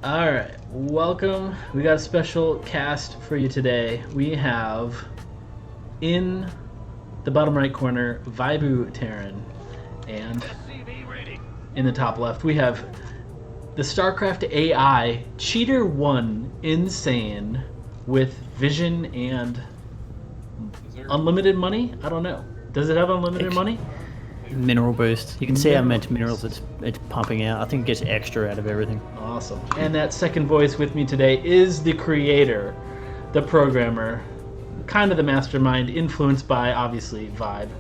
Alright, welcome. We got a special cast for you today. We have in the bottom right corner VibuTerran, and in the top left we have the Starcraft AI Cheater 1 Insane with vision and unlimited money? I don't know. Does it have unlimited money? Mineral boost. You can see how much minerals it's pumping out. I think it gets extra out of everything. Awesome. And that second voice with me today is the creator, the programmer, kind of the mastermind, influenced by, obviously, Vibe.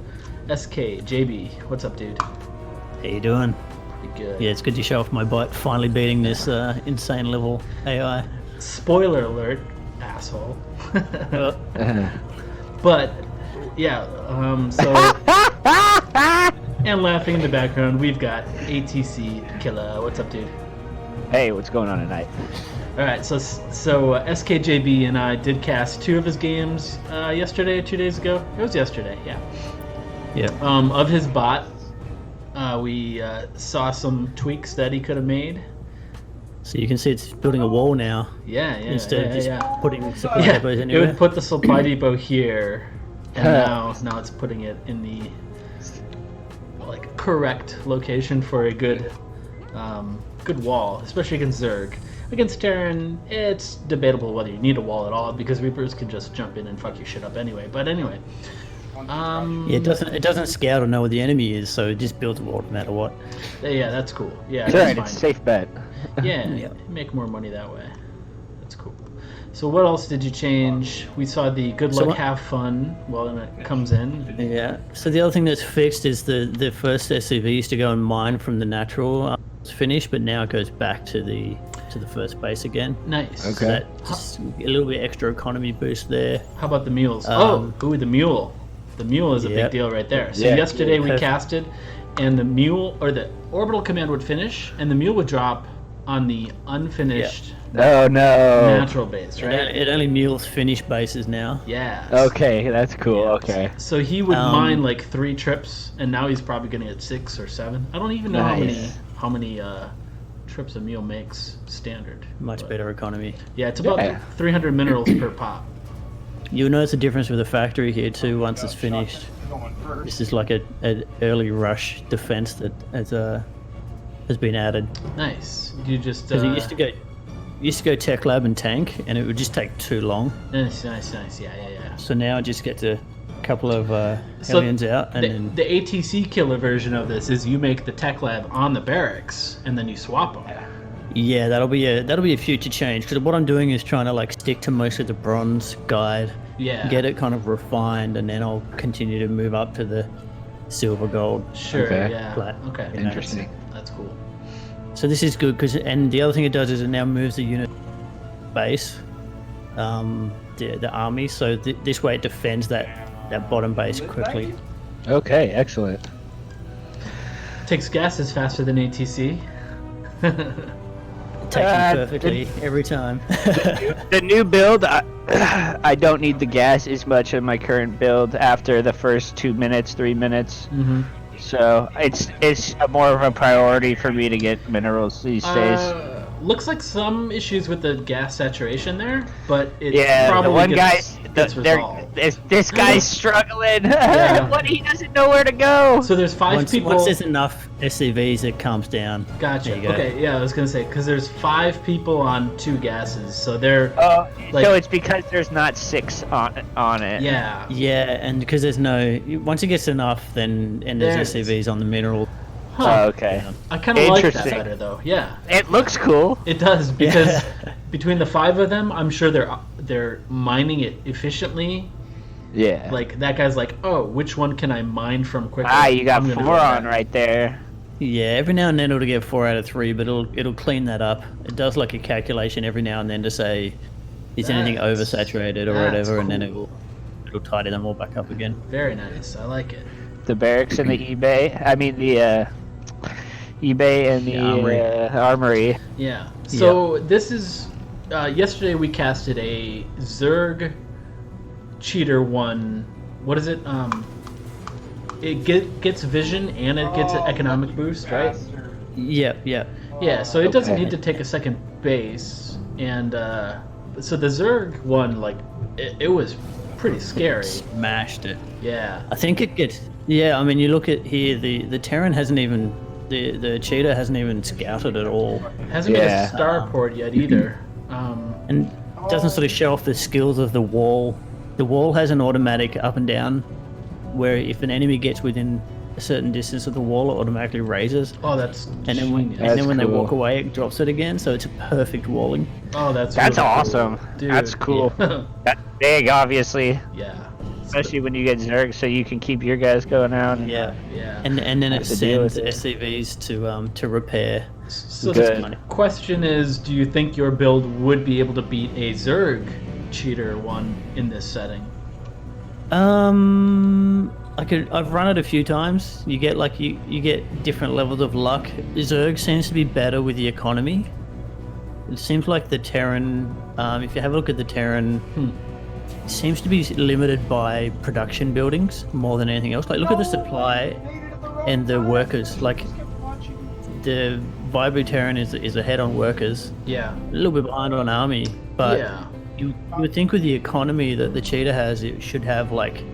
SKJB. What's up, dude? How you doing? Pretty good. Yeah, it's good to show off my butt finally beating this insane level AI. Spoiler alert, asshole. But, yeah, so... And laughing in the background, we've got ATC Killer. What's up, dude? Hey, what's going on tonight? All right, so SKJB and I did cast 2 of his games yesterday or 2 days ago. It was yesterday, yeah. Yeah. Of his bot, we saw some tweaks that he could have made. So you can see it's building a wall now. Yeah, Instead of just putting supply Yeah, depots it anywhere. would put the supply depot here, and now it's putting it in the correct location for a good wall, especially against Zerg. Against Terran, it's debatable whether you need a wall at all because Reapers can just jump in and fuck your shit up anyway. But anyway, yeah, it doesn't scout or know where the enemy is, so it just builds a wall no matter what. yeah, that's cool. Yeah, It's that's alright, fine. it's a safe bet. Yeah, make more money that way. That's cool. So what else did you change? We saw the good luck, have fun. Well, then it comes in. Yeah. So the other thing that's fixed is the first SCV used to go and mine from the natural finish, but now it goes back to the first base again. Nice. Okay. So that just a little bit extra economy boost there. How about the mules? The mule. The mule is a big deal right there. So yesterday we casted, and the mule or the orbital command would finish, and the mule would drop on the unfinished. Oh no. Natural base, right? It only mules finish bases now. Yeah. Okay, that's cool. Yeah. Okay. So he would mine like 3 trips, and now he's probably going to get 6 or 7. I don't even know how many trips a mule makes standard. Much better economy. Yeah, it's about 300 minerals per pop. You'll notice a difference with the factory here too once it's finished. This is like an early rush defense that has been added. Nice. You just Because it used to go tech lab and tank, and it would just take too long. Nice. Yeah. So now I just get a couple of aliens out, and the ATC killer version of this is you make the tech lab on the barracks, and then you swap them. yeah, that'll be a future change. Because what I'm doing is trying to stick to most of the bronze guide, get it kind of refined, and then I'll continue to move up to the silver, gold. Sure. Okay. Yeah. Flat. Okay. Interesting. That's cool. So this is good and the other thing it does is it now moves the unit base, the army. So this way it defends that bottom base quickly. Okay, excellent. Takes gases faster than ATC. Takes perfectly every time. The new build, I don't need the gas as much in my current build after the first 2 minutes, 3 minutes. Mm-hmm. So it's more of a priority for me to get minerals these days. Looks like some issues with the gas saturation there, but it Yeah, the one gets resolved. this guy's struggling. Yeah. He doesn't know where to go. So there's 5 people. Once there's enough SCVs, it calms down. Gotcha. There you go. Okay, yeah, I was gonna say because there's 5 people on 2 gases, so they're So it's because there's not 6 on it. yeah. Yeah, and because there's once it gets enough, then there's SCVs on the mineral. Huh. Oh, okay. I kind of like that Interesting. better though. Yeah, It looks cool. it does because between the 5 of them, I'm sure they're mining it efficiently. Yeah. Like that guy's like, oh, which one can I mine from quickly? You got I'm gonna 4 go on there. right there. Yeah, every now and then it'll get 4 out of 3, but it'll clean that up. It does like a calculation every now and then to say is anything oversaturated or that's whatever, and then cool. it'll tidy them all back up again. Very nice. I like it. The barracks and the eBay. I mean the eBay and the armory. Yeah. So this is yesterday we casted a Zerg Cheater 1. What is it? It gets vision and it gets an economic boost, right? Yeah, yeah. Yeah, so it doesn't need to take a second base, and so the Zerg one, like, it was pretty scary. Smashed it. Yeah. I think it gets. Yeah, I mean, you look at here, the Terran hasn't even, the cheetah hasn't even scouted at all. Hasn't been a starport yet either. And doesn't sort of show off the skills of the wall. The wall has an automatic up and down, where if an enemy gets within a certain distance of the wall, it automatically raises. Oh, that's and then when they walk away, it drops it again. So it's a perfect walling. Oh, that's really cool. awesome. Dude, that's cool. Yeah. That's big, obviously. Yeah. Especially when you get Zerg, so you can keep your guys going out. And, yeah. And then it sends SCVs to repair. So the question is, do you think your build would be able to beat a Zerg cheater one in this setting? I've run it a few times. You get you get different levels of luck. Zerg seems to be better with the economy. It seems like the Terran, if you have a look at the Terran, it seems to be limited by production buildings more than anything else. Like, look at the supply and the workers. Like, the VibuTerran is ahead on workers. Yeah. A little bit behind on army, but yeah. You would think with the economy that the cheetah has, it should have like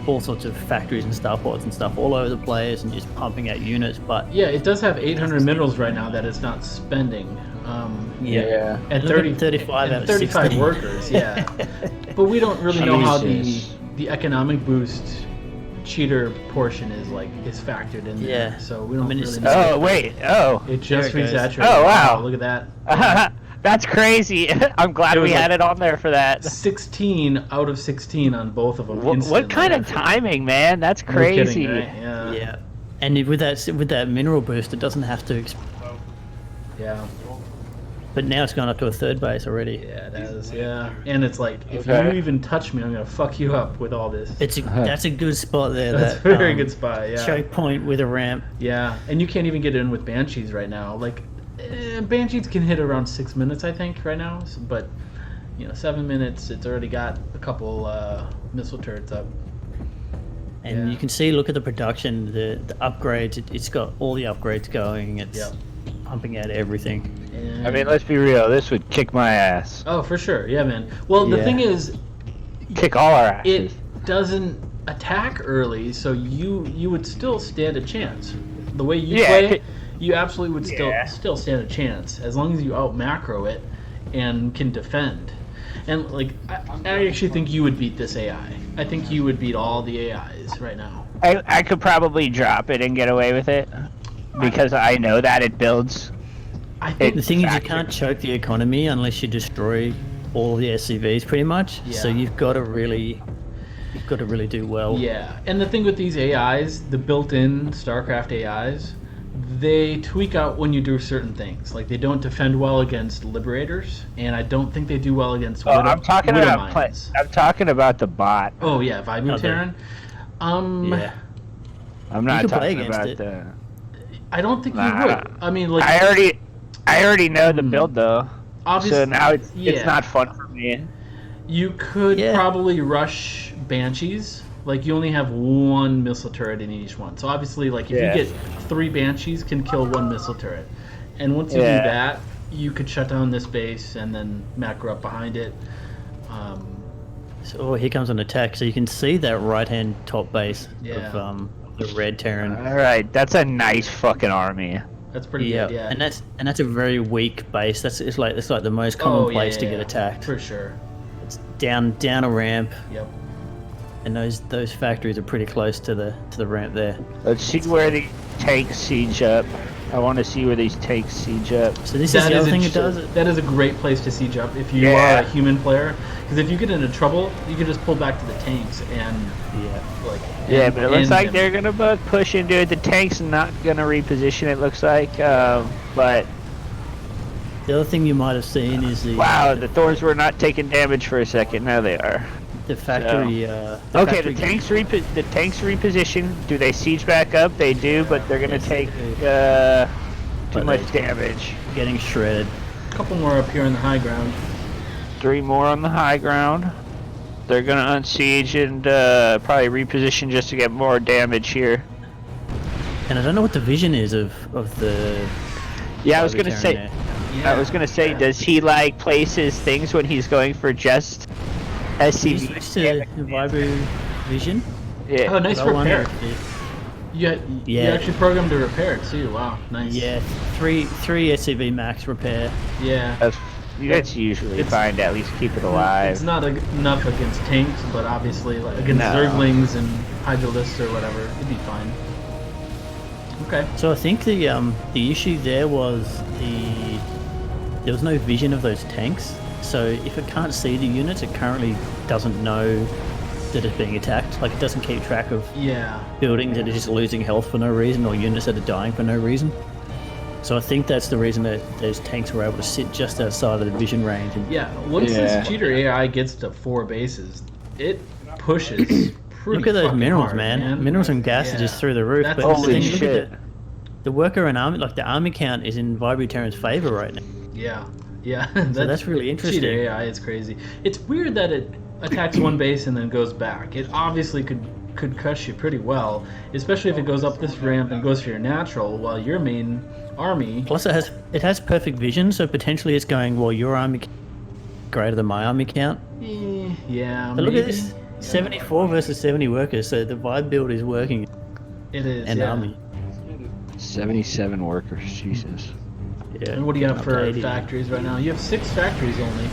all sorts of factories and starports and stuff all over the place and just pumping out units. But yeah, it does have 800 minerals right now that it's not spending. And 35 and 35 workers. Yeah. But we don't really know how the economic boost cheater portion is factored in there. Yeah. So we don't really know. Oh wait. Oh. It just resaturated. Oh wow. Look at that. That's crazy. I'm glad we had it on there for that. 16 out of 16 on both of them. What kind of timing, man? That's crazy. No kidding, right? Yeah. And with that mineral boost, it doesn't have to explode. Yeah. But now it's gone up to a third base already. Yeah, it has. Yeah. And it's like, if you even touch me, I'm gonna fuck you up with all this. That's a good spot there. That's a very good spot. Yeah. Choke point with a ramp. Yeah, and you can't even get in with Banshees right now. Like, Banshees can hit around 6 minutes, I think, right now. But 7 minutes, it's already got a couple missile turrets up. And you can see, look at the production, the upgrades. It's got all the upgrades going. It's pumping out everything. I mean, let's be real. This would kick my ass. Oh, for sure. Yeah, man. Well, the thing is, kick all our asses. It doesn't attack early, so you would still stand a chance. The way you play, you absolutely would still stand a chance as long as you out macro it and can defend. And I actually think you would beat this AI. I think you would beat all the AIs right now. I could probably drop it and get away with it because I know that it builds. I think the thing is, you can't choke the economy unless you destroy all the SCVs, pretty much. Yeah. So you've got to really do well. Yeah, and the thing with these AIs, the built-in Starcraft AIs, they tweak out when you do certain things. Like, they don't defend well against Liberators, and I don't think they do well against I'm talking about the bot. Oh yeah, VibuTerran. Yeah. I'm not talking about the. I don't think you would. I mean, like, I already know the build though. Obviously, so now it's not fun for me. You could probably rush Banshees. Like, you only have one missile turret in each one. So obviously, like, if you get 3 Banshees, can kill 1 missile turret. And once you do that, you could shut down this base and then macro up behind it. So here comes an attack. So you can see that right-hand top base of the red Terran. All right, that's a nice fucking army. That's pretty good, yeah. And that's a very weak base. It's like the most common place to get attacked. For sure. It's down a ramp. Yep. And those factories are pretty close to the ramp there. Let's see where the tanks siege up. I want to see where these tanks siege up. So this is the other thing it does. That is a great place to siege up if you are a human player. Because if you get into trouble, you can just pull back to the tanks and but it looks like they're gonna push into it. The tank's not gonna reposition. It looks like, but the other thing you might have seen is the Thors were not taking damage for a second. Now they are. The factory. The tanks reposition. Do they siege back up? They do, but they're gonna take too much damage. Getting shredded. A couple more up here on the high ground. 3 more on the high ground. They're gonna unsiege and probably reposition just to get more damage here. And I don't know what the vision is of the. Yeah, I was gonna VibuTerran say. there. Yeah. I was gonna say, does he like place his things when he's going for just Did you SCV? switch to Vibu Vision? Yeah. Oh, nice But I wonder repair. if You Yeah. actually programmed to repair it too. Wow, nice. yeah, three SCV max repair. Yeah. That's usually It's- fine to at least keep it alive. It's not enough against tanks, but obviously like against No. Zerglings and Hydralisks or whatever, it'd be fine. Okay. So I think the issue there was there was no vision of those tanks. So if it can't see the units, it currently doesn't know that it's being attacked. Like it doesn't keep track of Yeah. buildings that are just losing health for no reason or units that are dying for no reason. So I think that's the reason that those tanks were able to sit just outside of the vision range. And Yeah. Once Yeah. this cheater AI gets to 4 bases, it pushes pretty look at those fucking minerals, hard, man. Minerals and gas are Yeah. just through the roof. That's But the Holy thing, look at shit. the worker and army, like the army count is in VibuTerran's favor right now. Yeah. Yeah. that's really interesting. Cheater AI is crazy. It's weird that it attacks one base and then goes back. It obviously could crush you pretty well, especially if it goes up this ramp and goes for your natural while your main army. Plus, it has perfect vision, so potentially it's going, well, your army count is greater than my army count. Yeah. But look at maybe. this, 74 versus 70 workers. So the vibe build is working. It is. And yeah. army. 77 workers, Jesus. Yeah. And what do you have up for to 80. factories right now? You have 6 factories only.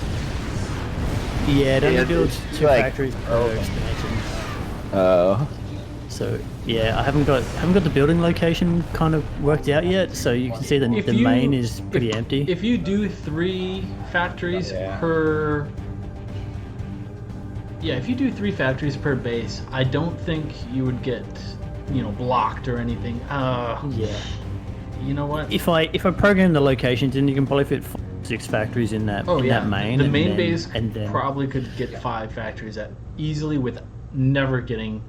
Yeah, it only Yeah, builds it's 2 like- factories per expansion. Oh. So yeah, I haven't got the building location kind of worked out yet. So you can see the main is pretty empty. If you do 3 factories Yeah. per. Yeah, if you do 3 factories per base, I don't think you would get, blocked or anything. Yeah. You know what? If I program the locations, then you can probably fit 6 factories in that that main. The and main then- base and then probably could get 5 factories at easily with never getting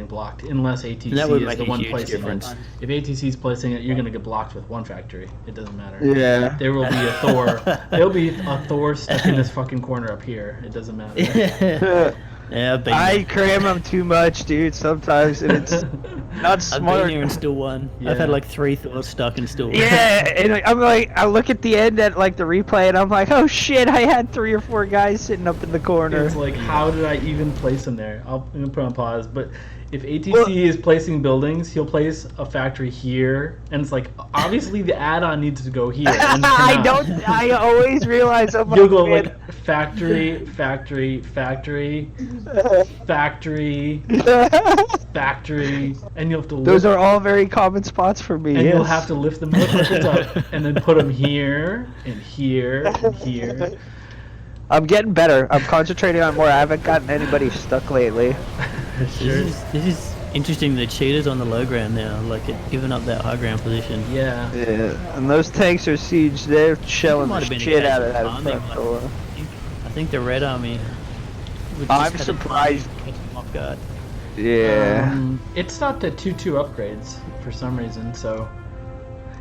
blocked unless ATC that would is make the a one huge placing difference. it. If ATC is placing it, you're gonna get blocked with 1 factory. It doesn't matter. Yeah. There will be a Thor. There'll be a Thor stuck in this fucking corner up here. It doesn't matter. Yeah, I've been I there. cram them too much, dude, sometimes, and it's not I've smart. been here and still won. Yeah. I've had like 3 thoughts stuck and still won. Yeah, and I'm like, I look at the end at like the replay, and I'm like, oh shit, I had 3 or 4 guys sitting up in the corner. It's like, how did I even place him there? I'm gonna put on pause. But if ATC is placing buildings, he'll place a factory here, and it's like, obviously the add-on needs to go here. And I cannot. don't. I always realize I'm You'll go man. like factory, factory, factory, factory, factory, and you'll have to lift, Those are all very common spots for me. and yes. you'll have to lift them up and then put them here and here and here. I'm getting better. I'm concentrating on more. I haven't gotten anybody stuck lately. Sure. This is interesting. The cheaters on the low ground now, like giving up that high ground position. Yeah. Yeah, and those tanks are siege. They're shelling might the have been a shit case out of of that timing, front like- door. I think the Red Army. would I'm just have the surprised- timing to catch them off guard. Yeah. It stopped at 2-2 upgrades for some reason, so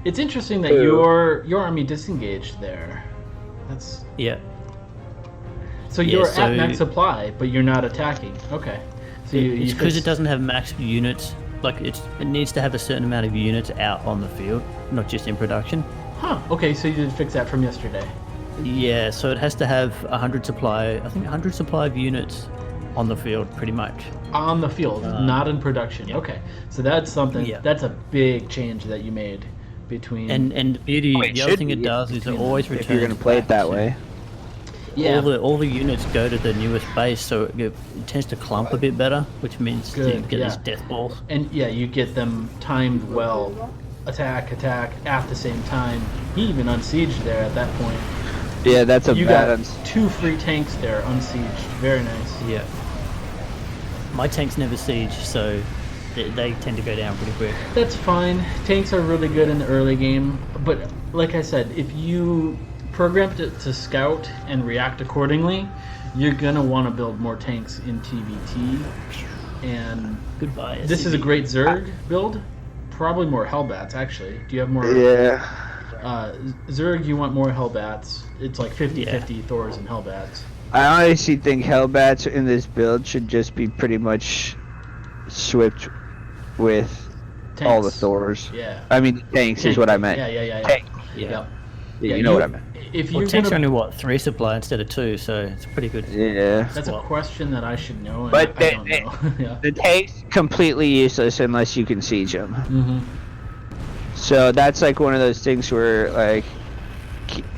it's interesting that Ooh. your army disengaged there. That's Yeah. so Yeah, you're so- at max supply, but you're not attacking. Okay, so It's you because fixed- it doesn't have max units. Like it needs to have a certain amount of units out on the field, not just in production. Huh. Okay, so you did fix that from yesterday. Yeah, so it has to have 100 supply. I think 100 supply of units on the field, pretty much. On the field, not in production. yeah. Okay, so that's something. Yeah. That's a big change that you made between. And the beauty, Oh, it the other should thing it be, does is it always returns. if you're gonna play it back that to- way. yeah, all the units go to the newest base, so it tends to clump a bit better, which means you Good, get yeah. these death balls. and yeah, you get them timed well. Attack at the same time. He even unsieged there at that point. Yeah, that's a You bad. got 2 free tanks there unsieged. Very nice. Yeah. My tanks never siege, so they tend to go down pretty quick. That's fine. Tanks are really good in the early game, but like I said, if you programmed it to scout and react accordingly, you're gonna want to build more tanks in TVT. And Goodbye. this is a SCV. great Zerg build. Probably more Hellbats, actually. Do you have more? Yeah. Zerg, you want more Hellbats. It's like 50-50 Thors and Hellbats. I honestly think Hellbats in this build should just be pretty much swept with all the Thors. Yeah. I mean, tanks is what I meant. Yeah. Tank. Yeah. Yep. Yeah, you know what I meant. If Well, you're tanks are gonna, only what 3 supply instead of 2, so it's pretty good. Yeah. that's a question that I should know, and But I don't know. Yeah. the tank's completely useless unless you can siege them. Mm-hmm. So that's like one of those things where like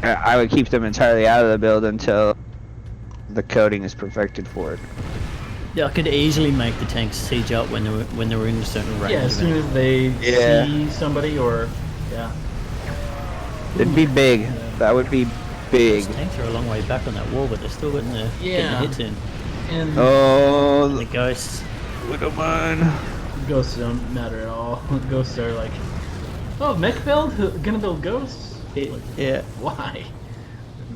I would keep them entirely out of the build until the coding is perfected for it. Yeah, I could easily make the tanks siege up when they were in a certain range. Yeah, as soon as they see somebody, or It'd be big. That would be big. These tanks are a long way back on that wall, but they're still getting the hits in. And Oh, The ghosts. Widowmine. ghosts don't matter at all. Ghosts are like, oh, mech build? Gonna build ghosts? Like, Yeah. why?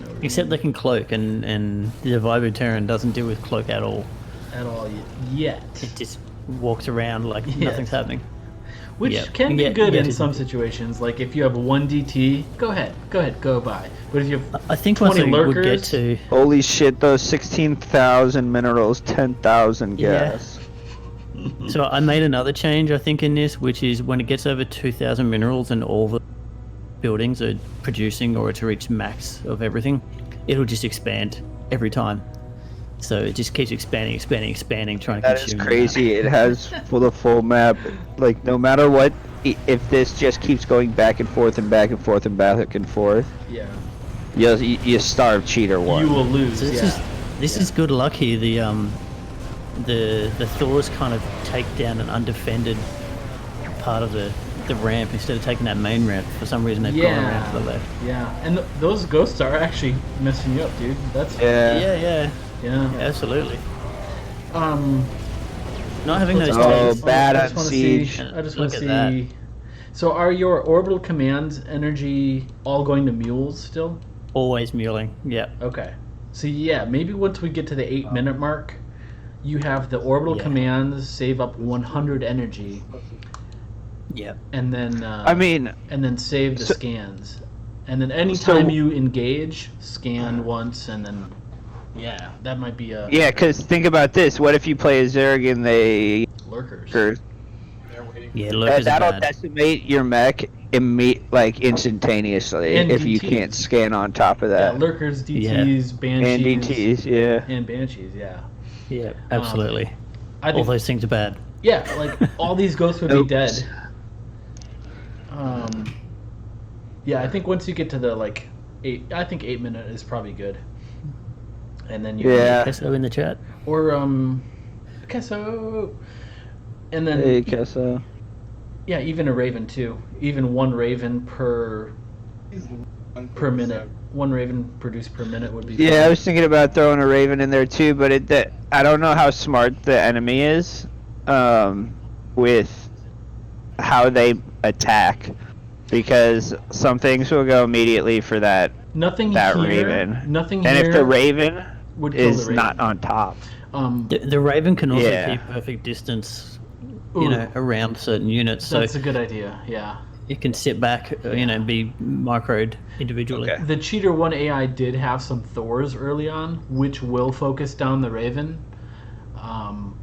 No reason Except they can cloak, and the VibuTerran doesn't deal with cloak at all. at all yet. It just walks around like nothing's happening. Which Yeah. can be Yeah, good yeah, in it is. some situations. Like if you have one DT, go ahead, go by. But if you have I think once 20 we would lurkers, get to Holy shit, those 16,000 minerals, 10,000 Yeah. gas. So I made another change, I think, in this, which is when it gets over 2,000 minerals and all the buildings are producing or to reach max of everything, it'll just expand every time. So it just keeps expanding, trying to That is consume crazy. It has for the full map. Like, no matter what, if this just keeps going back and forth and back and forth and back and forth, yeah, you starve cheater one. you will lose. So this is good luck here. The Thors kind of take down an undefended part of the ramp instead of taking that main ramp. For some reason they've gone around to the left. Yeah, and those ghosts are actually messing you up, dude. That's Yeah. yeah. Absolutely. Not having those Oh, tanks. bad I on just want to siege. see. I just Look want to at see. So are your orbital commands energy all going to mules still? Always muling. Yeah. Okay. So yeah, maybe once we get to the 8-minute mark, you have the orbital commands save up 100 energy, Yeah. and then I mean, save the so- scans, and then anytime So- you engage, scan once, and then that might be a yeah, because think about this. What if you play a Zerg and they lurkers. Yeah, lurkers are that'll bad. decimate your mech instantaneously And if you DTs. can't scan on top of Yeah, that. lurkers, DTs, And banshees, DTs, yeah. and banshees. Yeah, Yeah, absolutely. I All think those things are bad. yeah, like all these ghosts would be Oops. dead. Yeah, I think once you get to the 8-minute is probably good. And then you Yeah. Peso in the chat. or Kesso, and then Hey, Kessa. yeah, even a raven too. Even one raven per minute. One raven produced per minute would be. Yeah, I was thinking about throwing a Raven in there too, but I don't know how smart the enemy is with how they attack, because some things will go immediately for that Nothing that here. Raven. Nothing And here. if the Raven would kill is the raven. not on top. The Raven can also Yeah. keep perfect distance, Ooh. around certain units, so That's a good idea. Yeah. it can sit back, and be microed individually. Okay. The Cheater 1 AI did have some Thors early on, which will focus down the Raven.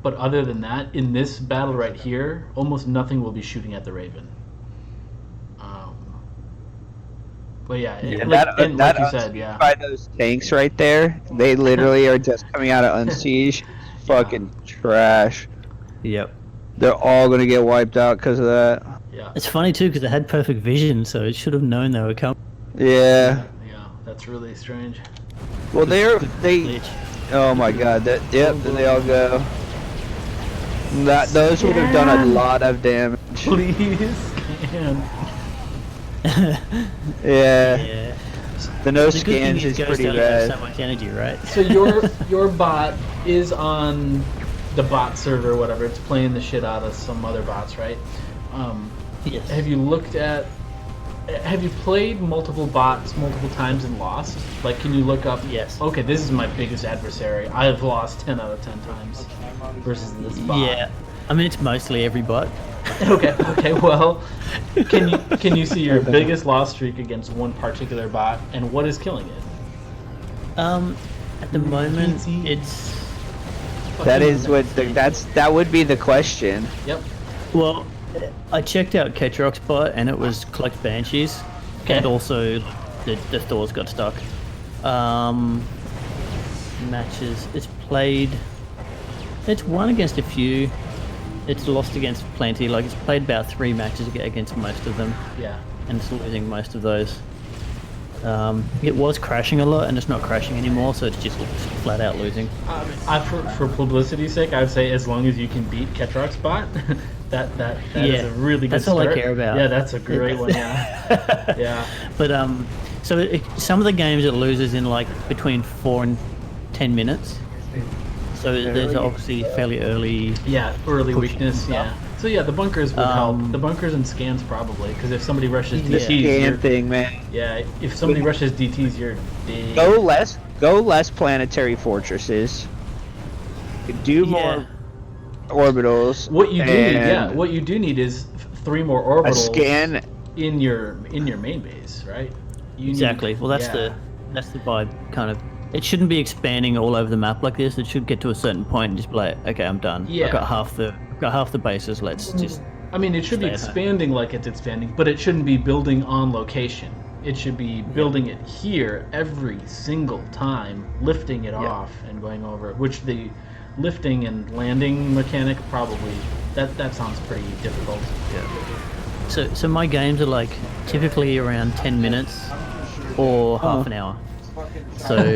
But other than that, in this battle right here, almost nothing will be shooting at the Raven. But yeah, like you said, yeah. By those tanks right there, they literally are just coming out of Unsiege. Fucking trash. Yep. They're all gonna get wiped out because of that. Yeah. It's funny too because it had perfect vision, so it should have known they were coming. Yeah. Yeah, that's really strange. Well, they. Glitch. Oh my God. Yep. They all go. Those would have done a lot of damage. Please scan. Yeah. Yeah. The no The good thing scans is Ghost pretty only has bad. so much energy, right? So your bot is on the bot server, or whatever. It's playing the shit out of some other bots, right? Yes. Have you played multiple bots multiple times and lost? Like, can you look up? Yes. Okay, this is my biggest adversary. I have lost 10 out of 10 times versus this bot. Yeah. I mean, it's mostly every bot. Okay. Well, can you see your biggest loss streak against one particular bot, and what is killing it? At the moment, see. it's That is what. That would be the question. Yep. well. I checked out Ketrock's bot and it was collect banshees, Okay. and also the Thor's got stuck. Matches. It's played. It's won against a few. It's lost against plenty. Like it's played about 3 matches against most of them, Yeah. and it's losing most of those. It was crashing a lot, and it's not crashing anymore, so it's just flat out losing. For publicity's sake, I would say as long as you can beat Ketrock's bot, that is a really good that's all I start. care about. Yeah, that's a great one. Yeah. Yeah. But so some of the games it loses in like between 4 and 10 minutes. So there's obviously fairly early. Yeah, early push weakness. stuff. Yeah. So yeah, the bunkers would help. The bunkers and scans probably, because if somebody rushes The DTs, scan thing, man. yeah, if somebody rushes DTs, you're dead. Go less planetary fortresses. Do more orbitals. What you do need, and what you do need is 3 more a orbitals scan. in your main base, right? You Exactly. Need, Well, that's yeah. the vibe. Kind of. It shouldn't be expanding all over the map like this. It should get to a certain point and just be like, okay, I'm done. Yeah. I've got half the bases. Let's just. I mean, it should be Stay at home. expanding like it's expanding, but it shouldn't be building on location. It should be building it here every single time, lifting it off and going over it, which the lifting and landing mechanic probably, that sounds pretty difficult. So my games are like typically around 10 minutes or half an hour. So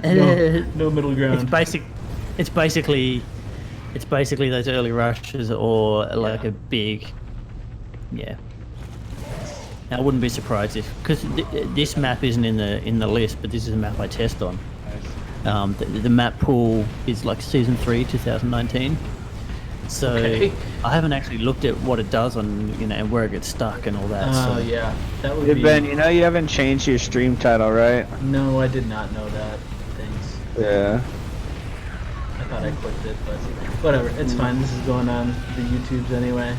No middle ground. It's basically those early rushes or like a big, I wouldn't be surprised if, because this map isn't in the list, but this is a map I test on. The map pool is like season 3, 2019. So Okay. I haven't actually looked at what it does on and where it gets stuck and all that. Oh so yeah, that would Hey, be. Ben, you know you haven't changed your stream title, right? No, I did not know that. Thanks. Yeah. I thought I clicked it, but whatever. It's fine. This is going on the YouTubes anyway.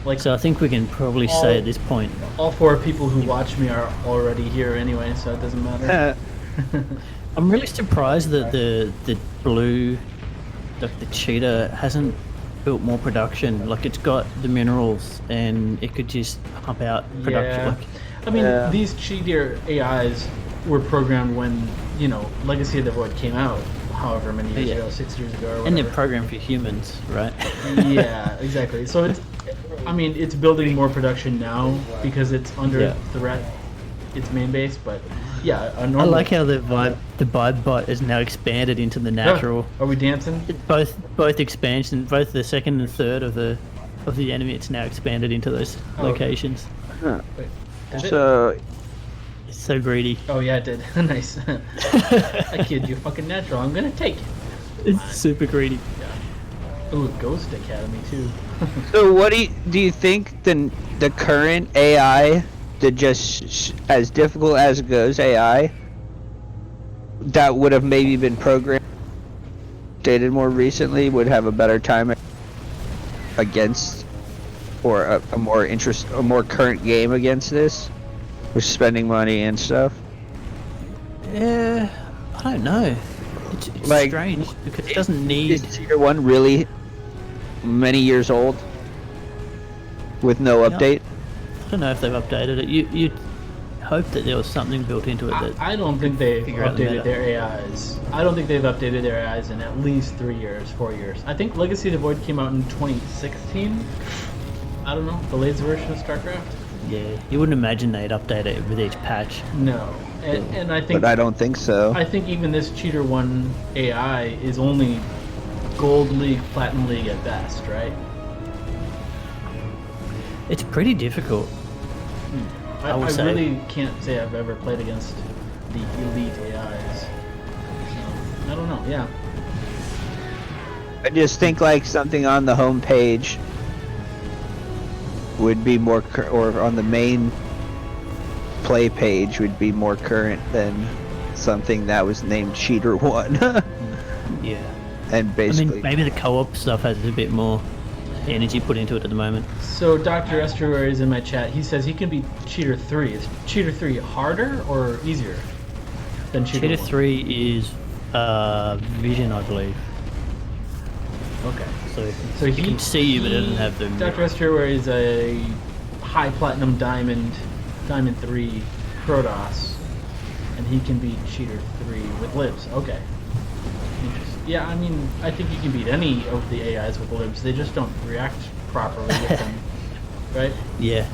Like So I think we can probably say at this point. all 4 people who watch me are already here anyway, so it doesn't matter. I'm really surprised that the blue, the cheetah hasn't built more production. Like it's got the minerals and it could just pump out production. Yeah. Like, I mean, Yeah. these cheater AIs were programmed when, Legacy of the Void came out, however many years Yeah. ago, 6 years ago or whatever. and they're programmed for humans, right? Yeah, exactly. So it's building more production now because it's under threat, its main base, but yeah, a I normal... like how the vibe bot is now expanded into the natural. Are we dancing? Both expansion, both the second and third of the enemy. It's now expanded into those locations. Wait, did it? So It's so greedy. Oh yeah, it did. Nice. That kid, you fucking natural. I'm gonna take it. It's super greedy. Ooh, Ghost Academy too. So what do you think the current AI, as difficult as it goes AI, that would have maybe been programmed, dated more recently, would have a better time against, or a more current game against this, with spending money and stuff? Yeah, I don't know. It's Like, strange because it doesn't need. Is Tier 1 really many years old with no update? I don't know if they've updated it. You'd hope that there was something built into it that. I don't think they've Figure out the updated meta. their AIs. I don't think they've updated their AIs in at least 3 years, 4 years. I think Legacy of the Void came out in 2016. I don't know, the latest version of Starcraft. Yeah, you wouldn't imagine they'd update it with each patch. No, and I think But I don't think so. I think even this Cheater 1 AI is only Gold League, Platinum League at best, right? It's pretty difficult. I would say. really can't say I've ever played against the elite AIs. So, I don't know, yeah. I just think like something on the home page would be more, or on the main play page would be more current than something that was named Cheater 1. Yeah. And I basically, mean, maybe the co-op stuff has a bit more energy put into it at the moment. So Dr. Estuary is in my chat. He says he can beat Cheater 3. Is Cheater 3 harder or easier than Cheater, Cheater 1? 3 is Vision, I believe. Okay. So he can see you, but it doesn't have the. Dr. Estuary is a high platinum diamond 3 Protoss, and he can beat Cheater 3 with libs. Okay. Interesting. Yeah, I mean, I think you can beat any of the AIs with libs. They just don't react properly with them, right? Yeah.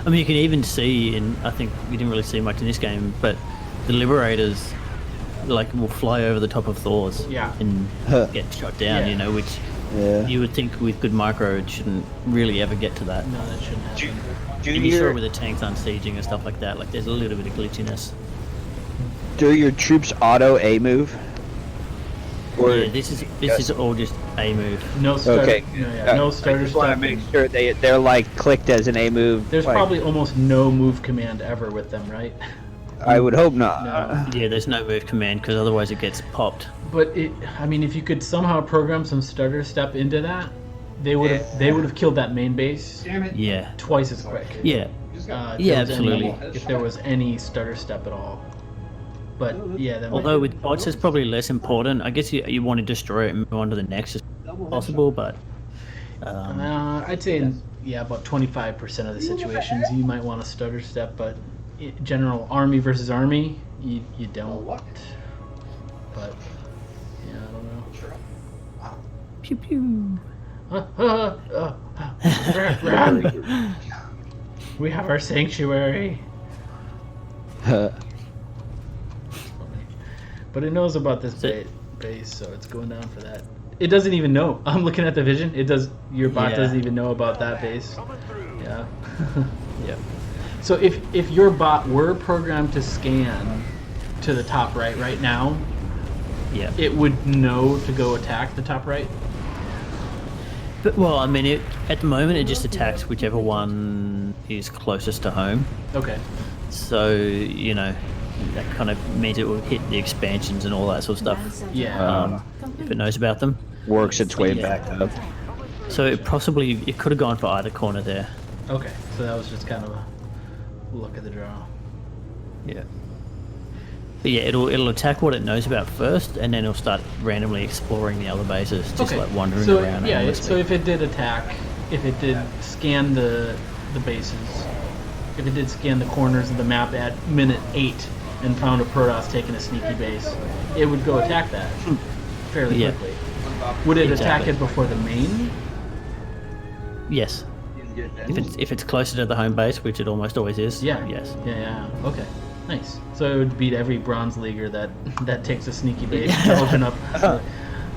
I mean, you can even see, and I think you didn't really see much in this game, but the Liberators, like, will fly over the top of Thor's and get shot down, you know, which you would think with good micro it shouldn't really ever get to that. No, that shouldn't happen. And you saw it with the tanks unsieging and stuff like that, like there's a little bit of glitchiness. Do your troops auto A move? Or Yeah, this is all just A move. No starter. Okay. No starter I just want to stuff. make sure they're like clicked as an A move. There's like, probably almost no move command ever with them, right? I would hope not. No. Yeah, there's no move command because otherwise it gets popped. But I mean, if you could somehow program some starter step into that, they would have killed that main base Yeah. twice as quick. Yeah. If Yeah, there was absolutely. if there was any starter step at all. But yeah, that Although with bots it's probably less important. I guess you want to destroy it and move on to the next as possible, but I'd say about 25% of the situations you might want a starter step, but in general army versus army, you don't. But yeah, I don't know. pew pew. We have our sanctuary. But it knows about this base, so it's going down for that. It doesn't even know. I'm looking at the vision. It does. Your bot doesn't even know about that base. Yeah. Yep. So if your bot were programmed to scan to the top right now, Yeah. it would know to go attack the top right. But well, I mean, at the moment it just attacks whichever one is closest to home. Okay. So you know, that kind of means it will hit the expansions and all that sort of stuff. Yeah. If it knows about them. Works its way Yeah. back up. So it could have gone for either corner there. Okay. So that was just kind of a look at the draw. Yeah. But yeah, it'll attack what it knows about first, and then it'll start randomly exploring the other bases, just like wandering around. Yeah. aimlessly. So if it did attack, if it did scan the bases, if it did scan the corners of the map at minute 8 and found a Protoss taking a sneaky base, it would go attack that fairly Yeah. quickly. Would it attack Exactly. it before the main? Yes. If it's closer to the home base, which it almost always is. Yeah. Yes. Yeah. Okay. Nice. So it would beat every bronze leaguer that takes a sneaky base to open up.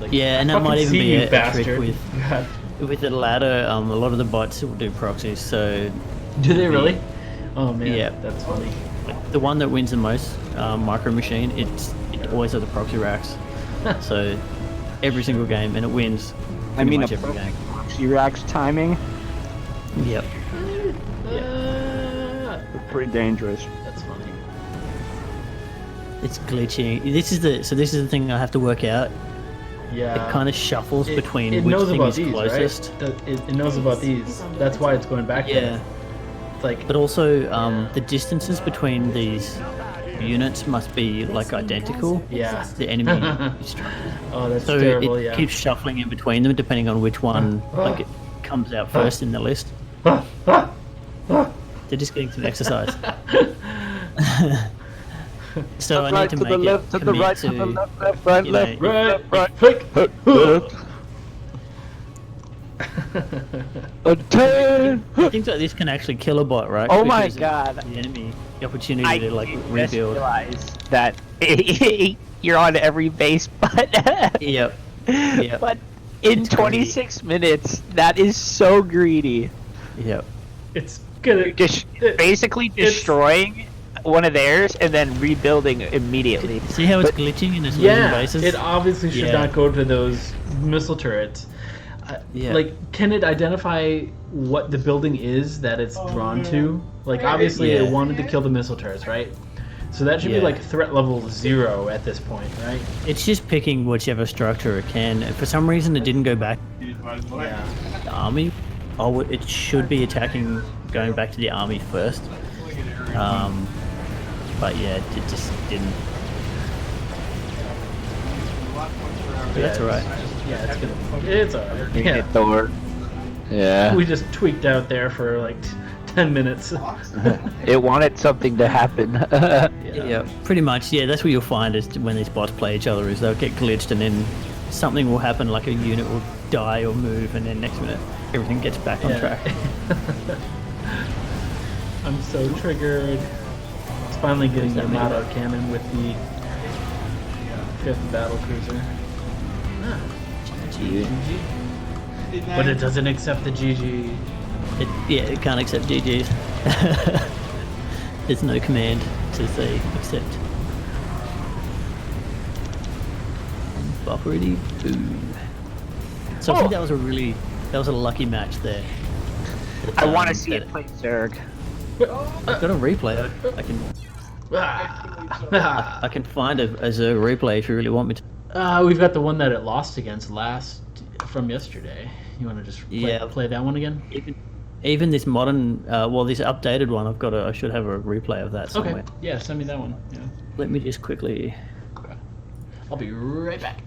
Like, Yeah, and that fucking might even see be you, a trick bastard. with God. with the ladder. A lot of the bots will do proxies, so Do they really? Oh man. Yeah. That's funny. the one that wins the most, Micro Machine, it always has the proxy racks. So every single game, and it wins. I mean, much every game. Xerox timing, Yep. pretty dangerous. That's funny. It's glitchy. This is the thing I have to work out. Yeah. It kind of shuffles between it which knows thing about is these, closest. right? It knows about these. That's why it's going back Yeah. there. It's like But also, the distances between these units must be like identical. yeah. The enemy is trying. Oh, that's So terrible. it Yeah. keeps shuffling in between them depending on which one like it comes out first in the list. They're just getting some exercise. So I need to make it to the commit right, to, to the left, left, right, you know, left, Right. right, Click. left. A turn. things like this can actually kill a bot, right? Oh my Because it God. gives the enemy the opportunity I to like just rebuild. realized that you're on every base, but Yep. Yep. but in It's 26 minutes, that is so greedy. Yep. It's gonna. Basically it's- destroying one of theirs and then rebuilding immediately. See how it's glitching in its losing Yeah. bases? It obviously should Yeah. not go to those missile turrets. Yeah. Like, can it identify what the building is that it's drawn to? Like, obviously, Yeah. it wanted to kill the missile turrets, right? So that should be Yeah. like threat level 0 at this point, right? It's just picking whichever structure it can. For some reason, it didn't go back Yeah. to the army. It should be attacking, going back to the army first. But yeah, it just didn't. But that's alright. Yeah, it's alright. You Yeah. hit Thor. Yeah. We just tweaked out there for like 10 minutes. It wanted something to happen. Yeah, pretty much. Yeah, that's what you'll find is when these bots play each other is they'll get glitched and then something will happen, like a unit will die or move, and then next minute everything gets back on track. I'm so triggered. It's finally getting the Armada cannon with the 5th battle cruiser. Ah, GG. But it doesn't accept the GG. It can't accept GGs. There's no command to say accept. Bopperity boo. So I think that was a lucky match there. I want to see it play Zerg. I've got a replay. I can find a Zerg replay if you really want me to. We've got the one that it lost against from yesterday. You want to just play that one again? Even this modern, this updated one, I should have a replay of that somewhere. Okay, yeah, send me that one. Yeah. Let me just quickly. Okay. I'll be right back.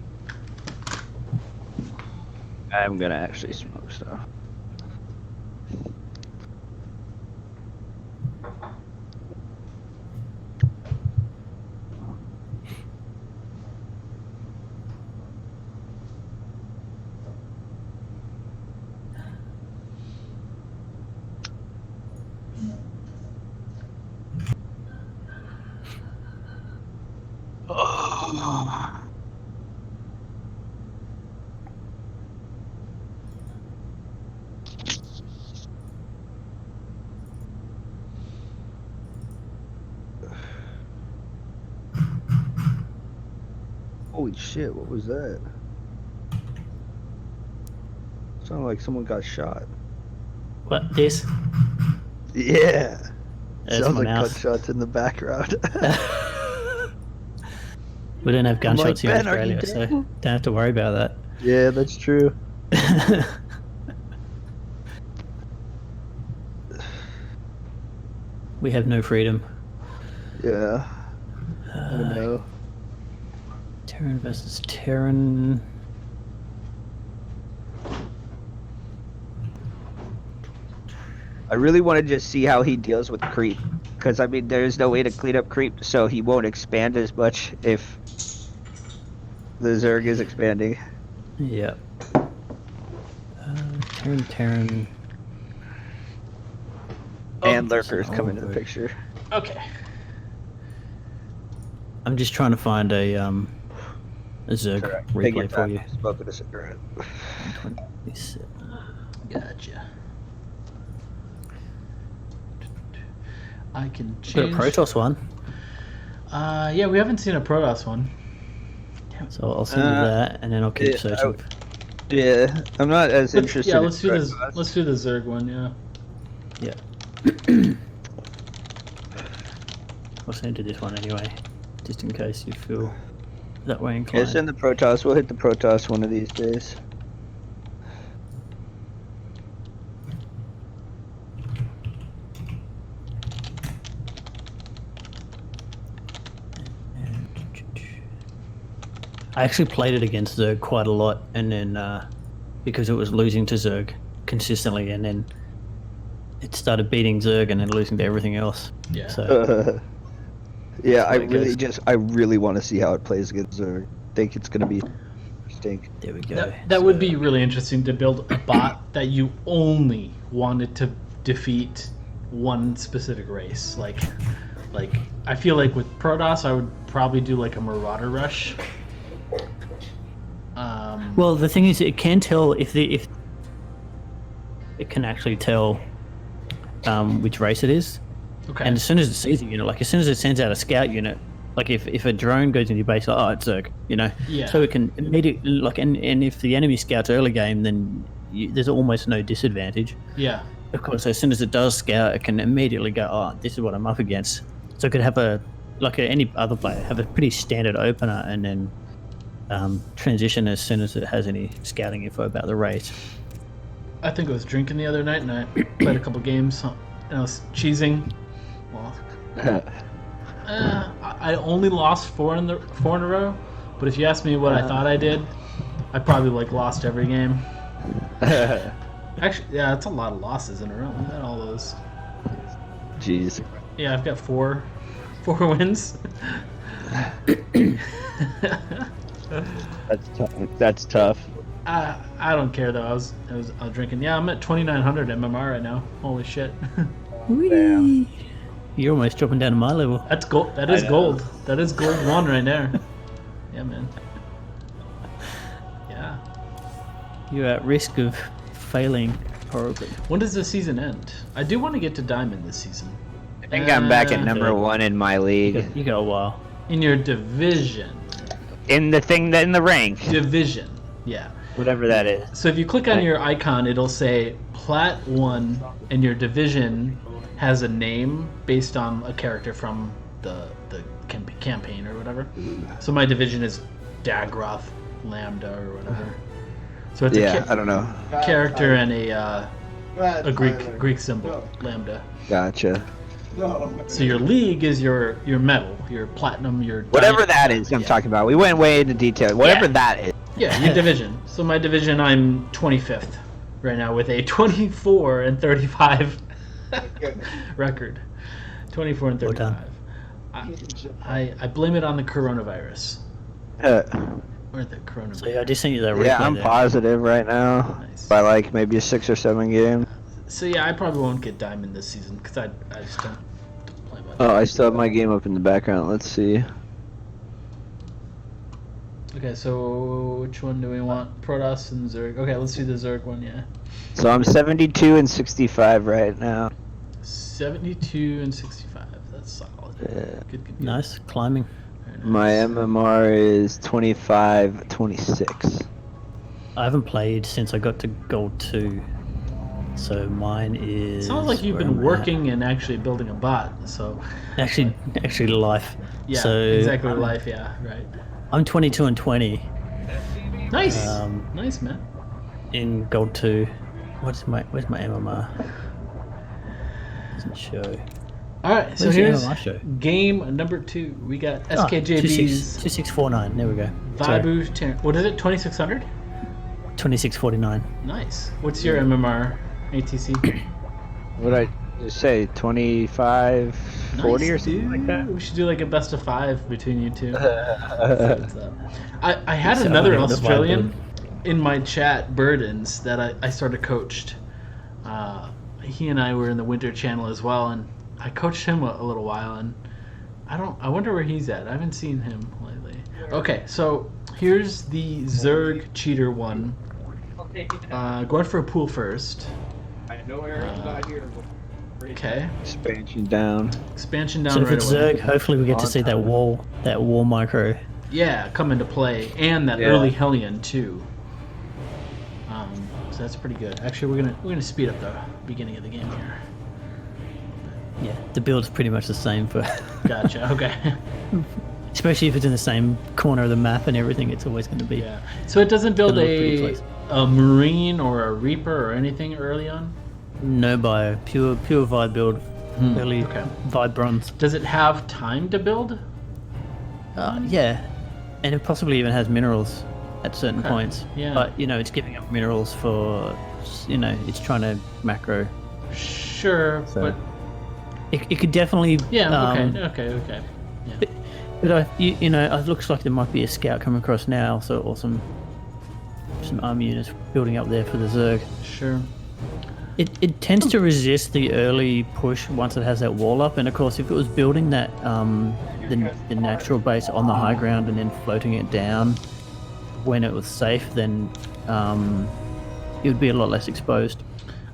I'm gonna actually smoke stuff. Holy shit, what was that? Sounded like someone got shot. What, this? Yeah. That's Sounds my like mouse. gunshots in the background. We don't have gunshots here in Ben, are you Australia, dead? so don't have to worry about that. Yeah, that's true. We have no freedom. Yeah. I don't know. Terran versus Terran. I really want to just see how he deals with creep, because I mean, there's no way to clean up creep, so he won't expand as much if the Zerg is expanding. Yeah. Terran. And lurkers come into the picture. Okay. I'm just trying to find a Zerg Correct. Take your replay for time. you. Smoking a cigarette. 27. Gotcha. I can Got a change. Protoss one, Yeah, we haven't seen a Protoss one. so I'll send you that, and then I'll keep searching. Yeah, I'm not as interested. Yeah, in let's do this. Protoss. Let's do the Zerg one. Yeah. Yeah. I'll send you this one anyway, just in case you feel that way Yeah, inclined. send the Protoss. We'll hit the Protoss one of these days. I actually played it against Zerg quite a lot, and then because it was losing to Zerg consistently, and then it started beating Zerg and then losing to everything else. Yeah. So Yeah, I That's what it really want to see how it plays against Zerg. I think it's gonna be interesting. there we go. That would be really interesting to build a bot that you only wanted to defeat one specific race. Like I feel like with Protoss, I would probably do like a Marauder rush. Well, the thing is, it can tell if it can actually tell which race it is. Okay. And as soon as it sees a unit, like as soon as it sends out a scout unit, like if a drone goes into your base, like, oh, it's Zerg, you know. Yeah. So it can immediately and if the enemy scouts early game, then there's almost no disadvantage. Yeah. Of course, as soon as it does scout, it can immediately go, oh, this is what I'm up against. So it could have any other player have a pretty standard opener and then transition as soon as it has any scouting info about the race. I think I was drinking the other night and I played a couple games and I was cheesing. Well, I only lost four in a row. But if you ask me what I thought I did, I probably like lost every game. Actually, yeah, that's a lot of losses in a row. Look at all those. Jeez. Yeah, I've got four wins. That's tough. That's tough. I don't care though. I was drinking. Yeah, I'm at 2,900 MMR right now. Holy shit. Whee! You're almost dropping down to my level. That's gold. That is gold. That is gold one right there. Yeah, man. Yeah. You're at risk of failing horribly. When does the season end? I do want to get to diamond this season. I think I'm back at number 1 in my league. You got a while. In your division. In the rank. Division. Yeah. Whatever that is. So if you click on your icon, it'll say Plat 1, and your division has a name based on a character from the campaign or whatever. So my division is Dagroth Lambda or whatever. So it's I don't know. character and a Greek symbol, Lambda. Gotcha. So your league is your medal, your platinum, your Whatever that is, I'm talking about. We went way into detail. Whatever that is. Yeah, your division. So my division, I'm 25th right now with a 24 and 35 record. 24 and 35. I blame it on the coronavirus. Or the coronavirus. So yeah, I just sent you that replay Yeah, I'm there. positive right now. Nice. By like maybe a 6 or 7 game. So yeah, I probably won't get diamond this season because I just don't play much. Oh, I still have my game up in the background. Let's see. Okay, so which one do we want? Protoss and Zerg. Okay, let's do the Zerg one, yeah. So I'm 72 and 65 right now. 72 and 65. That's solid. Yeah. Good. Nice climbing. Very nice. My MMR is 25, 26. I haven't played since I got to Gold 2. So mine is. Sounds like you've where been am I at? working and actually building a bot. So Actually, life. yeah, So exactly life. Yeah, right. I'm 22 and 20 Nice, Um, nice man. in Gold 2. Where's my MMR? Doesn't show. All right, so Where's the here's MMR show? game number 2. We got Oh, SKJB's 2649. There we go. Sorry. VibuTerran. What is it? 2600. 2649. Nice. What's your MMR ATC? What did I just say? 25, 40 or Nice, something like dude. that? We should do like a best of 5 between you two. What's up? I had So another I got the Australian in my chat, Burdens, that I sort of coached. He and I were in the Winter Channel as well, and I coached him a little while, and I wonder where he's at. I haven't seen him lately. Okay, so here's the Zerg cheater one. Going for a pool first. Okay, Expansion down. expansion down So if right it's away. Zerg, hopefully we get to see that wall micro. Yeah, come into play, and that Yeah. early Hellion too. So that's pretty good. Actually, we're gonna speed up the beginning of the game here. Yeah, the build's pretty much the same for, Gotcha. Okay. especially if it's in the same corner of the map and everything. It's always going to be. Yeah. So it doesn't build Gonna look pretty a close. Marine or a Reaper or anything early on. No bio, pure vibe build, early okay. vibe bronze. Does it have time to build? Yeah, and it possibly even has minerals at certain Okay, points. yeah. But it's giving up minerals for, it's trying to macro. Sure, So, but it could definitely. yeah. Okay. Yeah. But it looks like there might be a scout coming across now, or some army units building up there for the Zerg. Sure. It tends to resist the early push once it has that wall up, and of course, if it was building that the natural base on the high ground and then floating it down when it was safe, then it would be a lot less exposed.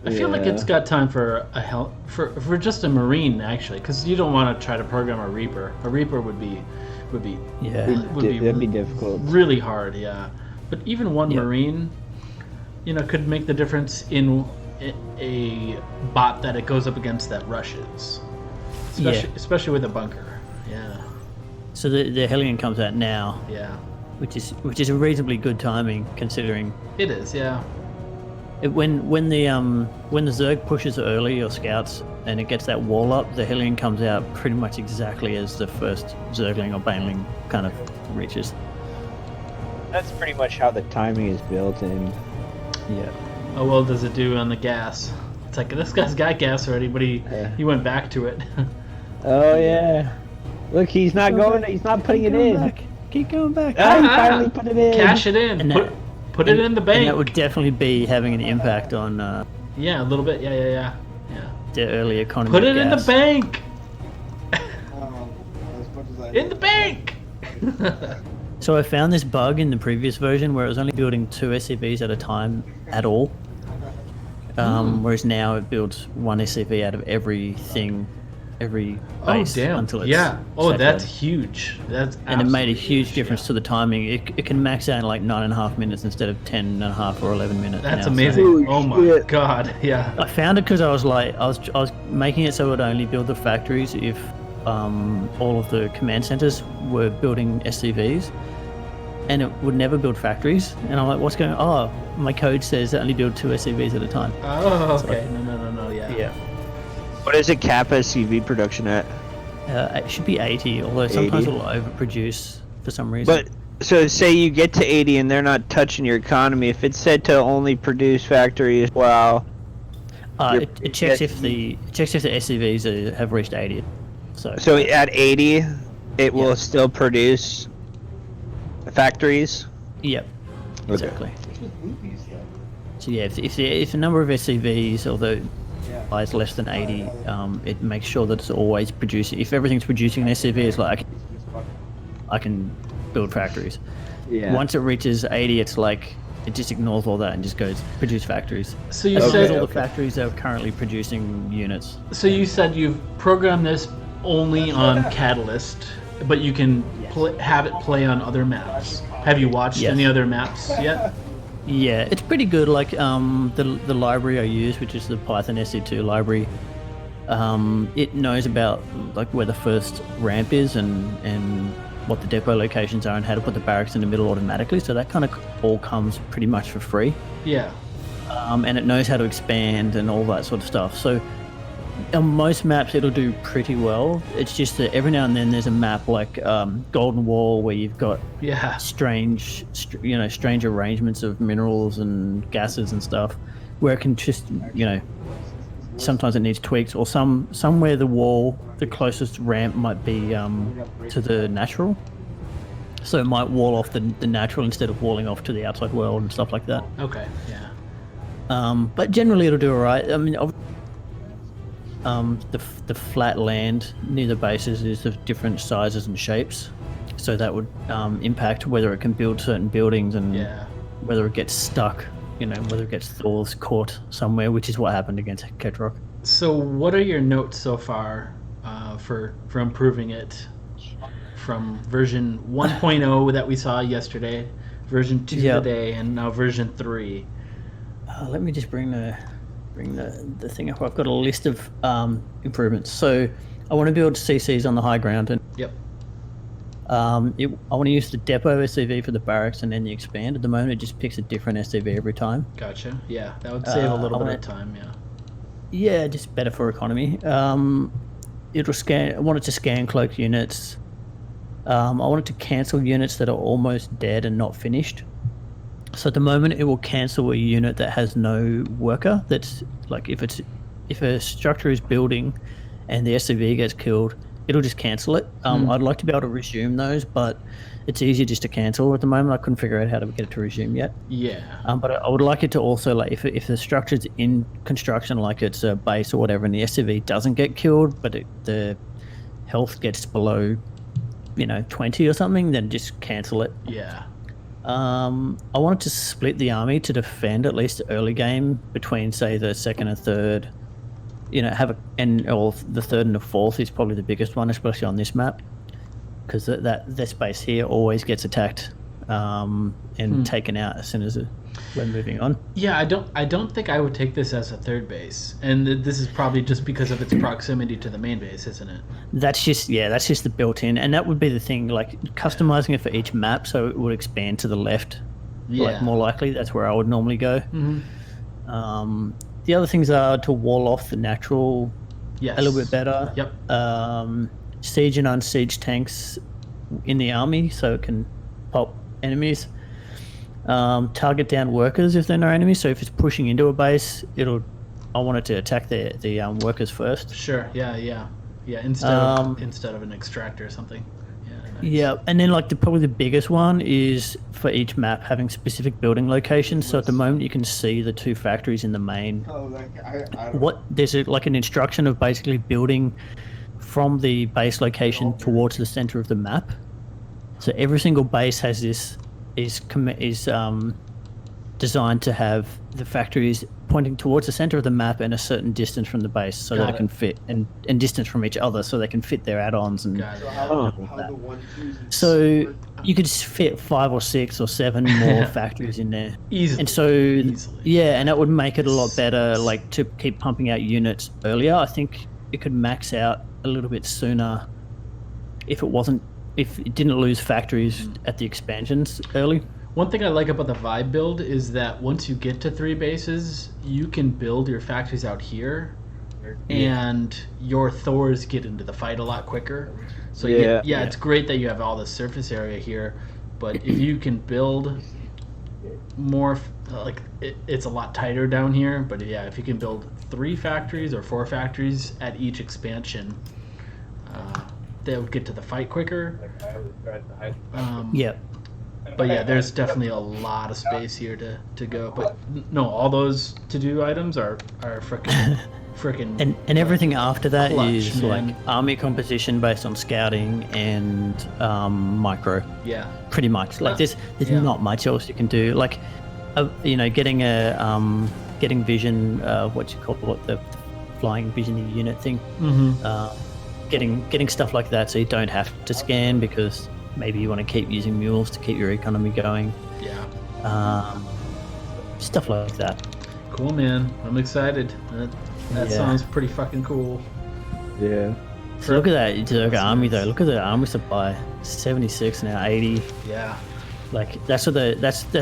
I feel like it's got time for for just a Marine actually, because you don't want to try to program a Reaper. A Reaper would be Yeah. That'd be difficult. really hard, yeah. But even one Yeah. Marine, could make the difference in a bot that it goes up against that rushes, especially with a bunker. Yeah, So the Hellion comes out now, yeah, which is a reasonably good timing considering it is. Yeah, when the Zerg pushes early or scouts and it gets that wall up, the Hellion comes out pretty much exactly as the first Zergling or Baneling kind of reaches. That's pretty much how the timing is built in. Yeah. How well does it do on the gas? It's like this guy's got gas already, but he went back to it. Oh yeah. Look, he's not going. He's not putting it in. Back. Keep going back. Ah, he finally put it in. Cash it in. And Put it in the bank. And that would definitely be having an impact on Yeah, a little bit. Yeah. the early economy. Put of it in the gas. bank. As much as I In the bank. So I found this bug in the previous version where it was only building 2 SCVs at a time at all. Whereas now it builds 1 SCV out of everything, every base until it's Oh, that's huge. And it made a absolutely huge difference to the timing. It can max out in like 9.5 minutes instead of 10.5 or 11 minutes. That's now, amazing. so- Holy Oh my shit. god. Yeah. I found it because I was making it so it would only build the factories if all of the command centers were building SCVs, and it would never build factories. And I'm like, what's going on? Oh, my code says only build 2 SCVs at a time. Oh, okay. No. Yeah. What is it cap SCV production at? It should be 80, although sometimes 80? it'll overproduce for some reason. But so say you get to 80 and they're not touching your economy. If it's said to only produce factories, wow. It checks if the SCVs have reached 80. So at 80, it will still produce factories. Yep. Exactly. So yeah, if the number of SCVs, although lies less than 80, it makes sure that it's always producing. If everything's producing an SCV, it's like I can build factories. Yeah. Once it reaches 80, it's like it just ignores all that and just goes produce factories. So you Because said all the factories are currently producing units. So you said you've programmed this only on Catalyst, but you can have it play on other maps. Have you watched Yes. any other maps yet? Yeah, it's pretty good. Like the library I use, which is the Python SC2 library, it knows about like where the first ramp is and what the depot locations are and how to put the barracks in the middle automatically. So that kind of all comes pretty much for free. Yeah. And it knows how to expand and all that sort of stuff. So on most maps it'll do pretty well. It's just that every now and then there's a map like Golden Wall where you've got strange arrangements of minerals and gases and stuff, where it can just sometimes it needs tweaks, or somewhere the closest ramp might be to the natural, so it might wall off the natural instead of walling off to the outside world and stuff like that. Okay. Yeah. But generally it'll do alright. I mean, the flat land near the bases is of different sizes and shapes, so that would impact whether it can build certain buildings and whether it gets stuck, whether it gets Thor's caught somewhere, which is what happened against Kedrock. So what are your notes so far for improving it from version 1.0 that we saw yesterday, version 2 today, and now version 3? Let me just bring the thing up. I've got a list of improvements. So I want to build CCs on the high ground, and I want to use the depot SCV for the barracks and then the expand. At the moment, it just picks a different SCV every time. Gotcha. Yeah, that would save a little bit of time. Yeah, just better for economy. It'll scan. I want it to scan cloak units. I want it to cancel units that are almost dead and not finished. So at the moment, it will cancel a unit that has no worker. That's like if a structure is building and the SCV gets killed, it'll just cancel it. I'd like to be able to resume those, but it's easier just to cancel at the moment. I couldn't figure out how to get it to resume yet. Yeah. But I would like it to also, like, if the structure's in construction, like it's a base or whatever, and the SCV doesn't get killed, but the health gets below, 20 or something, then just cancel it. Yeah. I wanted to split the army to defend at least early game between, say, the second and third. Or the third and the fourth is probably the biggest one, especially on this map, because this base here always gets attacked and taken out as soon as we're moving on. Yeah, I don't think I would take this as a third base, and this is probably just because of its proximity to the main base, isn't it? That's just the built-in, and that would be the thing, like customizing it for each map so it would expand to the left. Like more likely, that's where I would normally go. The other things are to wall off the natural a little bit better. Yep. Siege and unsiege tanks in the army so it can pop enemies. target down workers if they're no enemies. So if it's pushing into a base, I want it to attack the workers first. Sure. Yeah. Instead of an extractor or something. Yeah. Nice. Yeah, and then like probably the biggest one is for each map having specific building locations. So at the moment you can see the 2 factories in the main. Oh, like I There's like an instruction of basically building from the base location towards the center of the map. So every single base has this is designed to have the factories pointing towards the center of the map and a certain distance from the base, so that it can fit, and distance from each other, so they can fit their add-ons and. Got it. how the 1 2s So you could fit 5 or 6 or 7 more factories in there. Easily. And so, Easily. yeah, and that would make it a lot better, like to keep pumping out units earlier. I think it could max out a little bit sooner if it didn't lose factories at the expansions early. One thing I like about the Vibe build is that once you get to 3 bases, you can build your factories out here, and your Thors get into the fight a lot quicker. So it's great that you have all this surface area here, but if you can build more, it's a lot tighter down here. But yeah, if you can build 3 factories or 4 factories at each expansion, they'll get to the fight quicker. Yeah. But yeah, there's definitely a lot of space here to go. But no, all those to-do items are freaking. And everything after that clutch, is man. like army composition based on scouting and micro. Yeah. Pretty much. Like there's Yeah. not much else you can do. Like, getting getting vision, what you call it, the flying vision unit thing. Mm-hmm. Getting stuff like that, so you don't have to scan because maybe you want to keep using mules to keep your economy going. Yeah. Stuff like that. Cool, man. I'm excited. That sounds pretty fucking cool. Yeah. So look at that Zerg army though. Look at the army supply. 76 now, 80. Yeah. Like that's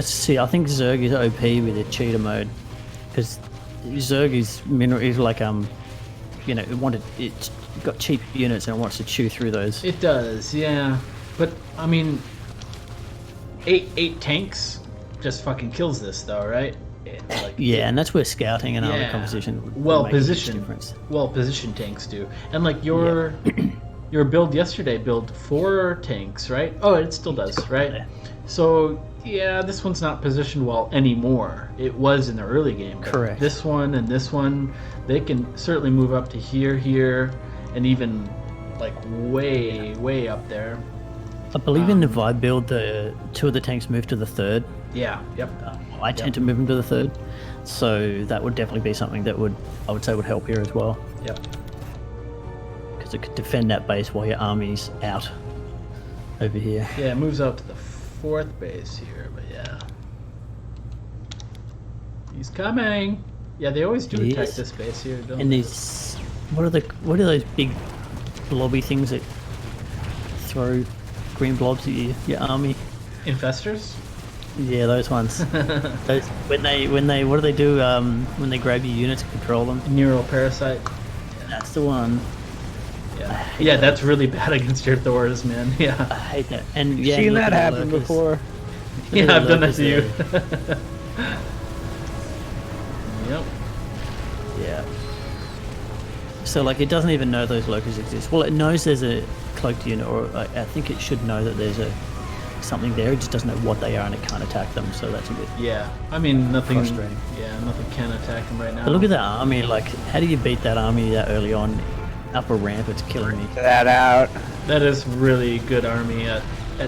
see, I think Zerg is OP with a cheater mode, because Zerg is like it's got cheap units and it wants to chew through those. It does, yeah. But I mean, eight tanks just fucking kills this though, right? Yeah, and that's where scouting and army composition would well make a huge positioned difference. Well positioned tanks do. And like your build yesterday built 4 tanks, right? Oh, it still does, right? Yeah. So yeah, this one's not positioned well anymore. It was in the early game. But correct. This one and this one, they can certainly move up to here, and even like way up there. I believe in the Vibe build, the 2 of the tanks move to the 3rd. Yeah. Yep. I tend to move them to the 3rd, so that would definitely be something that I would say would help here as well. Yep. Because it could defend that base while your army's out over here. Yeah, it moves out to the 4th base here, but yeah. He's coming. Yeah, they always do attack this base here, don't And they? these, what are those big blobby things that throw green blobs at your army? Infestors? Yeah, those ones. Those, when they what do they do when they grab your units and control them? Neural parasite. That's the one. Yeah, that's really bad against your Thors, man. I Yeah. hate that. And yeah, Seen look that at the happen lurkers. before. Yeah, the I've done that lurkers to you. there. Yep. Yeah. So like it doesn't even know those locals exist. Well, it knows there's a cloaked unit, or I think it should know that there's something there. It just doesn't know what they are, and it can't attack them. So that's a bit. Yeah. I mean, nothing. Frustrating. Yeah, nothing can attack him right now. But look at that army. Like, how do you beat that army that early on? Up a ramp, it's killing me. That out. That is really good army at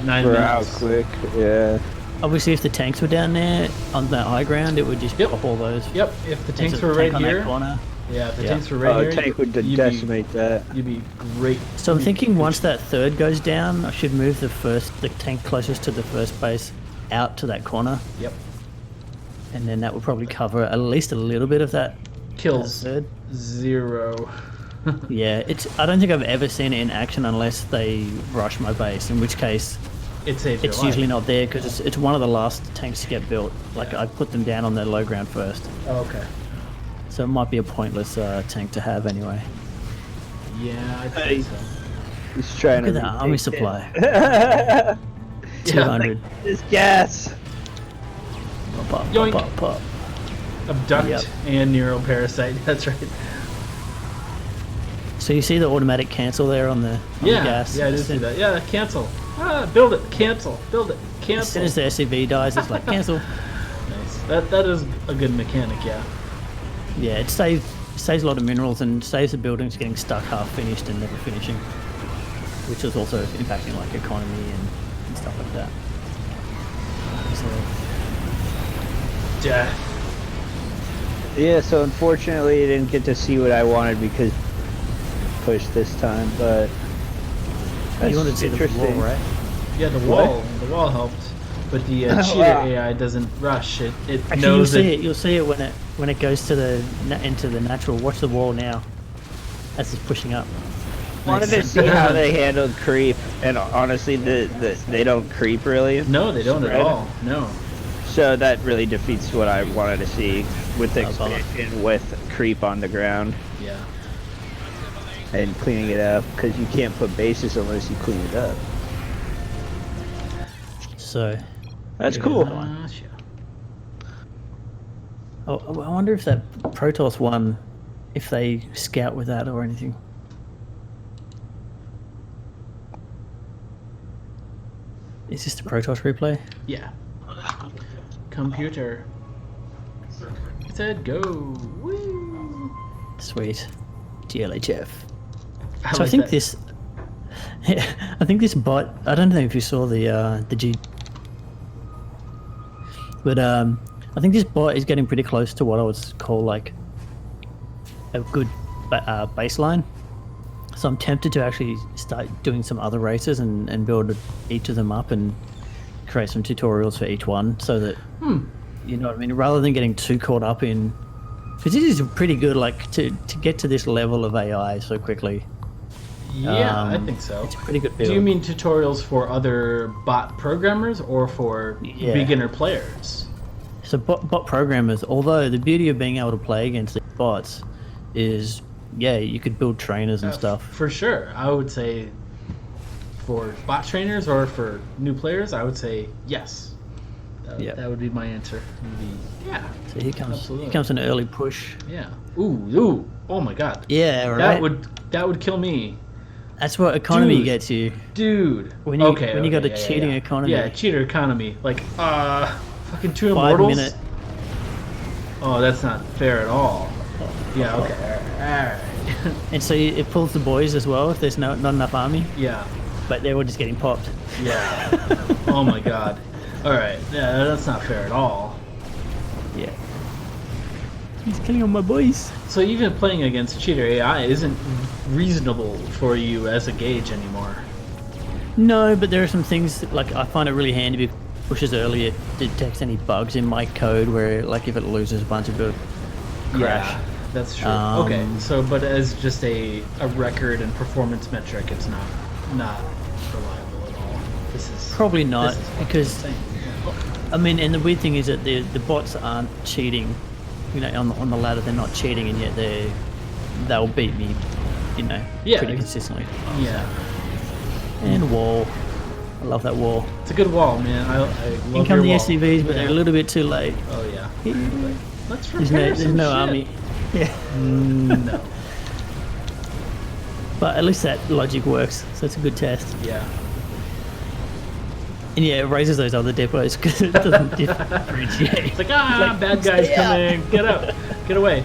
9 We're out minutes. quick. Yeah. Obviously, if the tanks were down there on that high ground, it would just Yep. pop all those. Yep. If the tanks There's a were right tank on that here. corner. Yeah, if the Yeah. tanks were right Oh, here. a tank would you'd decimate that. You'd be great. So I'm thinking once that 3rd goes down, I should move the tank closest to the 1st base out to that corner, Yep. and then that would probably cover at least a little bit of that Kills 3rd. 0. Yeah, I don't think I've ever seen it in action unless they rush my base, in which case It saves your it's life. usually not there because it's one of the last tanks to get built. Like I put them down on their low ground first, Oh, okay. so it might be a pointless tank to have anyway. Yeah, I think so. He's trying Look at to. that army supply. Yeah. 200. This gas. pop, Yoink. pop, pop, pop. Abduct Yep. and neuroparasite. That's right. So you see the automatic cancel there on the the Yeah, gas? yeah, I did see that. Yeah, cancel. Build it. Cancel. Build it. As Cancel. soon as the SCV dies, it's like cancel. Nice. That is a good mechanic. Yeah. Yeah, it saves a lot of minerals and saves the buildings getting stuck half finished and never finishing, which is also impacting like economy and stuff like that. So, Death. Yeah, so unfortunately I didn't get to see what I wanted because push this time, but that's you wanted to see the interesting. wall, right? Yeah, the What? wall. The wall helped, but the cheater Wow. AI doesn't rush. It Actually, knows you'll see it when it goes to the into the natural. Watch the wall now, as it's pushing up. Wanted to see how they handled creep, and honestly, they don't creep really. No, they don't at Spread. all. No. So that really defeats what I wanted to see with the Oh, bummer. expansion with creep on the ground Yeah. and cleaning it up, because you can't put bases unless you clean it up. So, That's cool. Gotcha. oh, I wonder if that Protoss one, if they scout with that or anything. Is this the Protoss replay? Yeah. Computer. It said go. Woo. Sweet. GLHF. I So like I think that. this, I think this bot. I don't know if you saw the G, but I think this bot is getting pretty close to what I would call like a good baseline. So I'm tempted to actually start doing some other races and build each of them up and create some tutorials for each one, so that you know what I mean. Rather than getting too caught up in, because it is pretty good, like to get to this level of AI so quickly. Yeah, I think so. It's a pretty good build. Do you mean tutorials for other bot programmers or for Yeah. beginner players? So bot programmers, although the beauty of being able to play against these bots is, yeah, you could build trainers and stuff. For sure. I would say for bot trainers or for new players, I would say yes. Yeah. That would be my answer. Would be, yeah. So here Absolutely. comes an early push. Yeah. Ooh. Oh my god. Yeah, right. That would kill me. That's what economy Dude. gets you. Dude. When you got a cheating economy. Yeah, cheater economy. Like, fucking 2 5 immortals. minute. Oh, that's not fair at all. Yeah, okay. Alright. And so it pulls the boys as well if there's not enough army, Yeah. but they're all just getting popped. Yeah. Oh my god. Alright. Yeah, that's not fair at all. Yeah. He's killing all my boys. So even playing against cheater AI isn't reasonable for you as a gauge anymore. No, but there are some things that, like, I find it really handy if it pushes early. It detects any bugs in my code where, like, if it loses a bunch of it, crash. Yeah, that's true. Um, Okay, so but as just a record and performance metric, it's not reliable at all. This is Probably not, this is fucking because insane. I mean, and the weird thing is that the bots aren't cheating. You know, on the ladder they're not cheating, and yet they'll beat me. You know, Yeah, pretty consistently. Yeah, And wall, I love that wall. it's a good wall, man. I love In your come the wall. SCVs, but they're a Yeah. little bit too late. Oh yeah. Let's There's repair no some shit. army. Yeah, No. but at least that logic works, so it's a good test. Yeah. And yeah, it raises those other depots because it doesn't differentiate. It's like bad guys stay out. coming. Get out. Get away.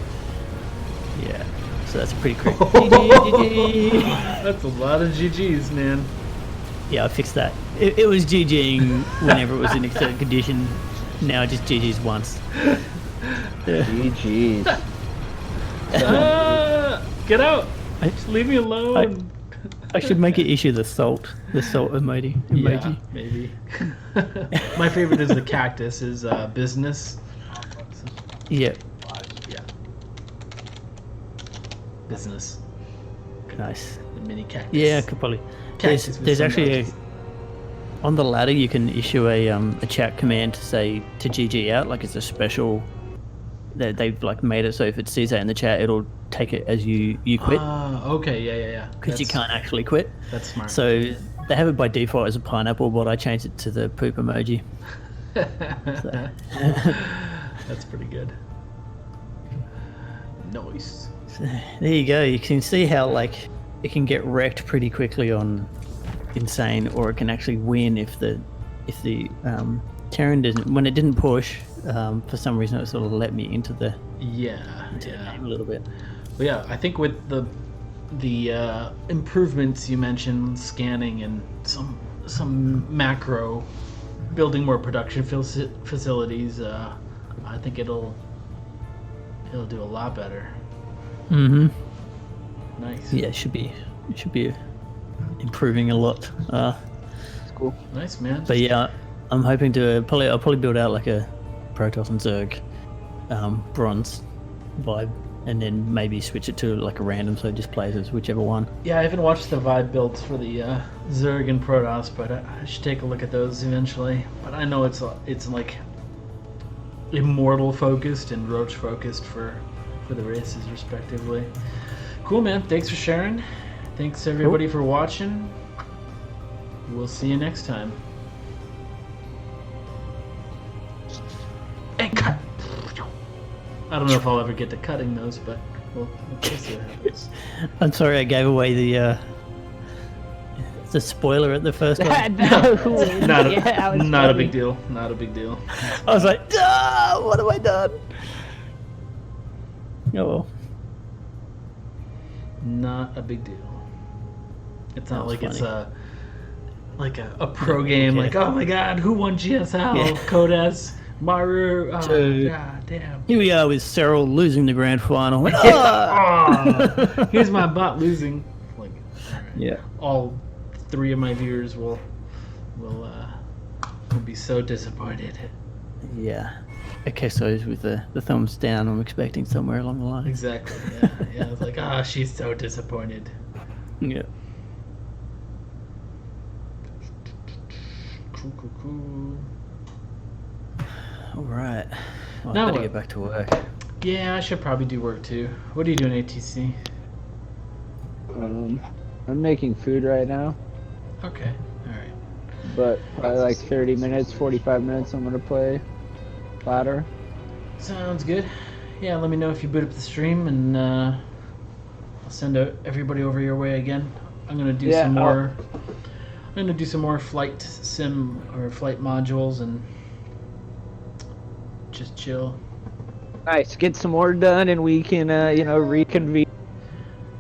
Yeah, so that's pretty quick. GG. That's a lot of GGs, man. Yeah, I fixed that. It was GGing whenever it was in a certain condition. Now just GG's once. GG's. Get out. I- Just leave me alone. I should make it issue the salt emoji. Yeah, maybe. My favorite is the cactus. Is business. Yeah, Yeah. Business. nice. The mini cactus. Yeah, I could probably. Cactus with There's actually sunglasses. on the ladder you can issue a chat command to say to GG out, like it's a special. They've like made it so if it sees that in the chat, it'll take it as you quit Okay. Yeah. because you That's- can't actually quit. That's smart. So they have it by default as a pineapple, but I changed it to the poop emoji. That's pretty good. Nice. There you go. You can see how like it can get wrecked pretty quickly on insane, or it can actually win if the Terran didn't, when it didn't push. For some reason, it sort of let me into the Yeah. game a little bit. Well, yeah, I think with the improvements you mentioned, scanning and some macro, building more production facilities, I think it'll do a lot better. Mm-hmm. Nice. Yeah, it should be improving a lot. It's cool. Nice, man. But yeah, I'm hoping to I'll probably build out like a Protoss and Zerg bronze vibe, and then maybe switch it to like a random, so it just plays as whichever one. Yeah, I haven't watched the vibe builds for the Zerg and Protoss, but I should take a look at those eventually. But I know it's like Immortal focused and Roach focused for the races respectively. Cool, man. Thanks for sharing. Thanks everybody for watching. We'll see you next time. And cut. I don't know if I'll ever get to cutting those, but we'll see what happens. I'm sorry I gave away the spoiler at the first one. Not a big deal. Not a big deal. I was like, what have I done? Oh well. Not a big deal. It's not like That's it's a pro game. Okay. Like, oh my god, who won GSL? Yeah. Codes, Maru. Oh So- god, damn. Here we are with Cyril losing the grand final. Oh, here's my bot losing. Like, all right. Yeah. All three of my viewers will be so disappointed. Yeah. Okay, so with the thumbs down, I'm expecting somewhere along the line. Exactly. Yeah. Yeah. It's like, she's so disappointed. Yeah. Cool. All right. Well, Now I better what? get back to work. Yeah, I should probably do work too. What are you doing, ATC? I'm making food right now, Okay. All right. but probably like 30 minutes, 45 minutes, I'm gonna play ladder. Sounds good. Yeah, let me know if you boot up the stream, and I'll send everybody over your way again. I'm gonna do Yeah, some more. I'm gonna do some more flight sim or flight modules and just chill. Nice, get some more done, and we can, reconvene.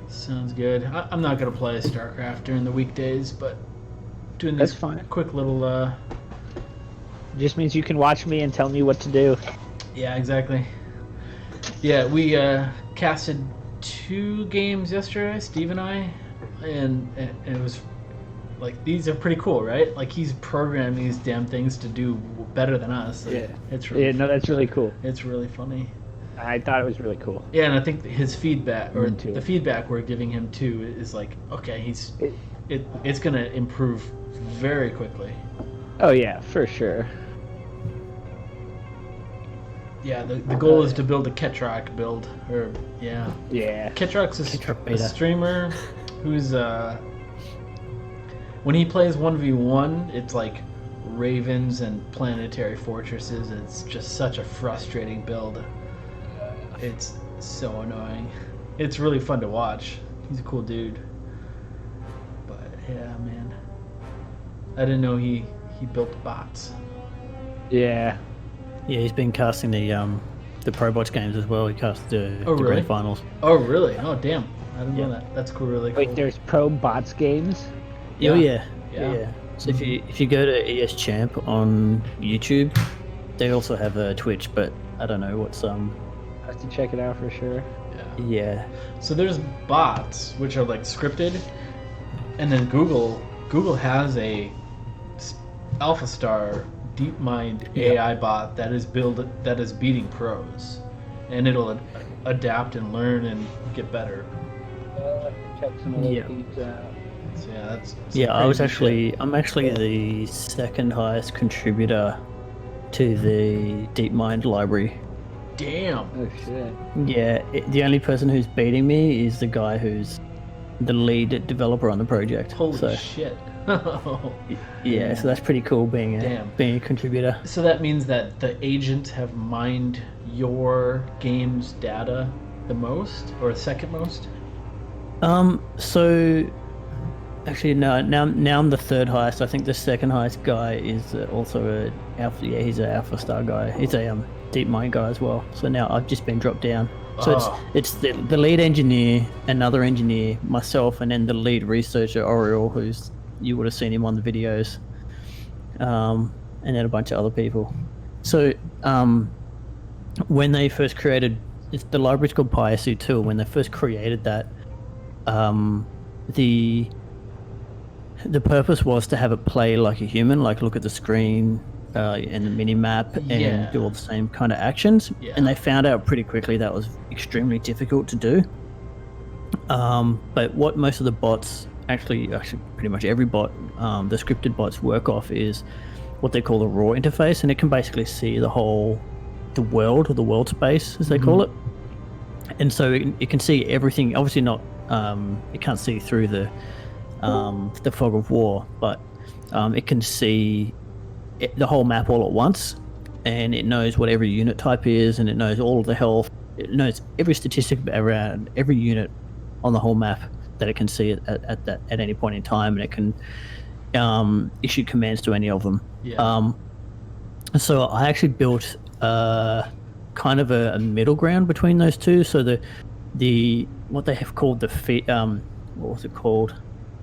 Sounds good. I'm not gonna play Starcraft during the weekdays, but doing That's this fine. quick little. Just means you can watch me and tell me what to do. Yeah, exactly. Yeah, we casted 2 games yesterday, Steve and I, and it was like, these are pretty cool, right? Like, he's programmed these damn things to do better than us. Like, Yeah. it's really Yeah, no, that's really cool. it's really funny. I thought it was really cool. Yeah, and I think his feedback, or Me too. the feedback we're giving him too, is like, okay, it's gonna improve very quickly. Oh yeah, for sure. Yeah, the goal is to build a Ketrock build, or yeah. Yeah. Ketrock's Ketrock a beta. streamer who's when he plays 1v1, it's like ravens and planetary fortresses. It's just such a frustrating build. It's so annoying. It's really fun to watch. He's a cool dude. But yeah, man. I didn't know he built bots. Yeah. Yeah, he's been casting the ProBots games as well. He cast the really? grand finals. Oh really? Oh damn. I didn't know Yeah. that. That's cool, really cool. Wait, there's pro bots games? Yeah. Oh yeah. Yeah. So if you go to ES Champ on YouTube, they also have a Twitch, but I don't know what's I have to check it out for sure. Yeah. yeah. So there's bots which are like scripted, and then Google has a Alpha Star DeepMind AI bot that is beating pros, and it'll adapt and learn and get better. Check some of those Yeah. things out. So yeah, that's Yeah, crazy I'm actually the second highest contributor to the DeepMind library. shit. Damn. Oh shit. Yeah, the only person who's beating me is the guy who's the lead developer on the project. Holy so shit. yeah, so that's pretty cool being a contributor. So that means that the agents have mined your game's data the most, or the second most? So actually no, now I'm the third highest. I think the second highest guy is also a alpha. Yeah, he's an Alpha Star guy. He's a DeepMind guy as well. So now I've just been dropped down. So it's the lead engineer, another engineer, myself, and then the lead researcher Oriole, who's you would have seen him on the videos, and then a bunch of other people. So when they first created, the library's called PySU2. When they first created that, the purpose was to have it play like a human, like look at the screen and the mini map and do all the same kind of actions. And they found out pretty quickly that was extremely difficult to do. But what most of the bots, actually pretty much every bot, the scripted bots work off is what they call the raw interface, and it can basically see the world, or the world space as they call it. And so it can see everything. Obviously not, it can't see through the fog of war, but it can see the whole map all at once, and it knows what every unit type is, and it knows all of the health. It knows every statistic around every unit on the whole map that it can see at any point in time, and it can issue commands to any of them. So I actually built kind of a middle ground between those two. So the what they have called what was it called?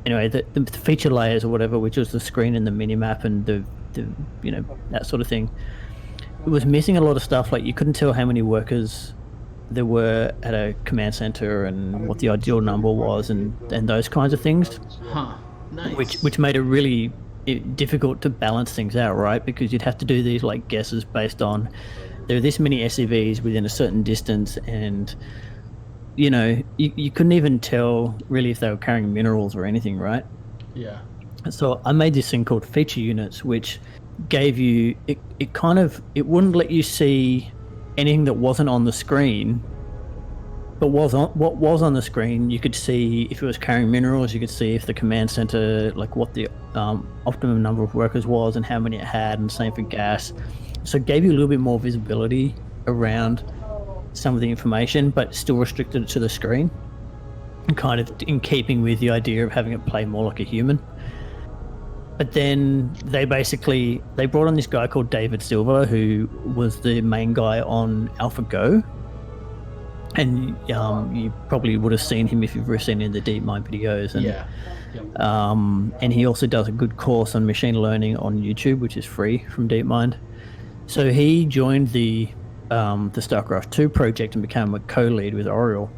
Anyway, the feature layers or whatever, which was the screen and the mini map and the that sort of thing. It was missing a lot of stuff. Like you couldn't tell how many workers there were at a command center and what the ideal number was, and those kinds of things. Nice. Which made it really difficult to balance things out, right? Because you'd have to do these like guesses based on there are this many SCVs within a certain distance, and you couldn't even tell really if they were carrying minerals or anything, right? Yeah. So I made this thing called feature units, which gave you it wouldn't let you see anything that wasn't on the screen, but what was on the screen. You could see if it was carrying minerals, you could see if the command center, like what the optimum number of workers was and how many it had, and same for gas. So it gave you a little bit more visibility around some of the information, but still restricted it to the screen, and kind of in keeping with the idea of having it play more like a human. But then they brought on this guy called David Silver, who was the main guy on AlphaGo. And you probably would have seen him if you've ever seen in the DeepMind videos. And, and he also does a good course on machine learning on YouTube, which is free from DeepMind. So he joined the Starcraft 2 project and became a co-lead with Oriole.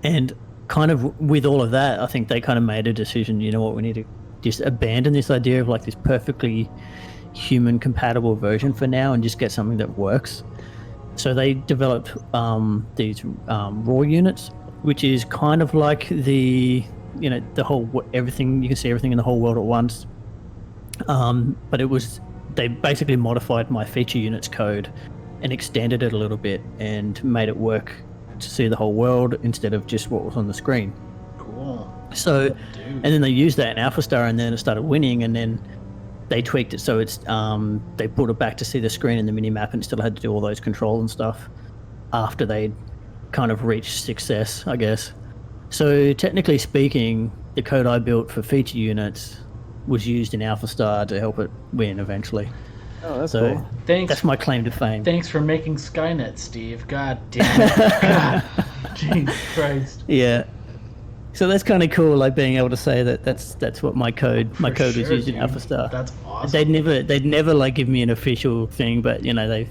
And kind of with all of that, I think they kind of made a decision, you know what, we need to just abandon this idea of like this perfectly human compatible version for now and just get something that works. So they developed these raw units, which is kind of like the whole everything, you can see everything in the whole world at once. But they basically modified my feature units code and extended it a little bit and made it work to see the whole world instead of just what was on the screen. Cool. So, and then they used that in Alpha Star, and then it started winning, and then they tweaked it so it's they brought it back to see the screen and the mini map, and still had to do all those controls and stuff after they'd kind of reached success, I guess. So technically speaking, the code I built for feature units was used in Alpha Star to help it win eventually. Oh, that's So cool. Thanks. that's my claim to fame. Thanks for making Skynet, Steve. God damn it. God. Jesus Christ. Yeah. So that's kind of cool, like being able to say that that's what my code was sure, used in dude. Alpha Star. That's awesome. They'd never like give me an official thing, but they've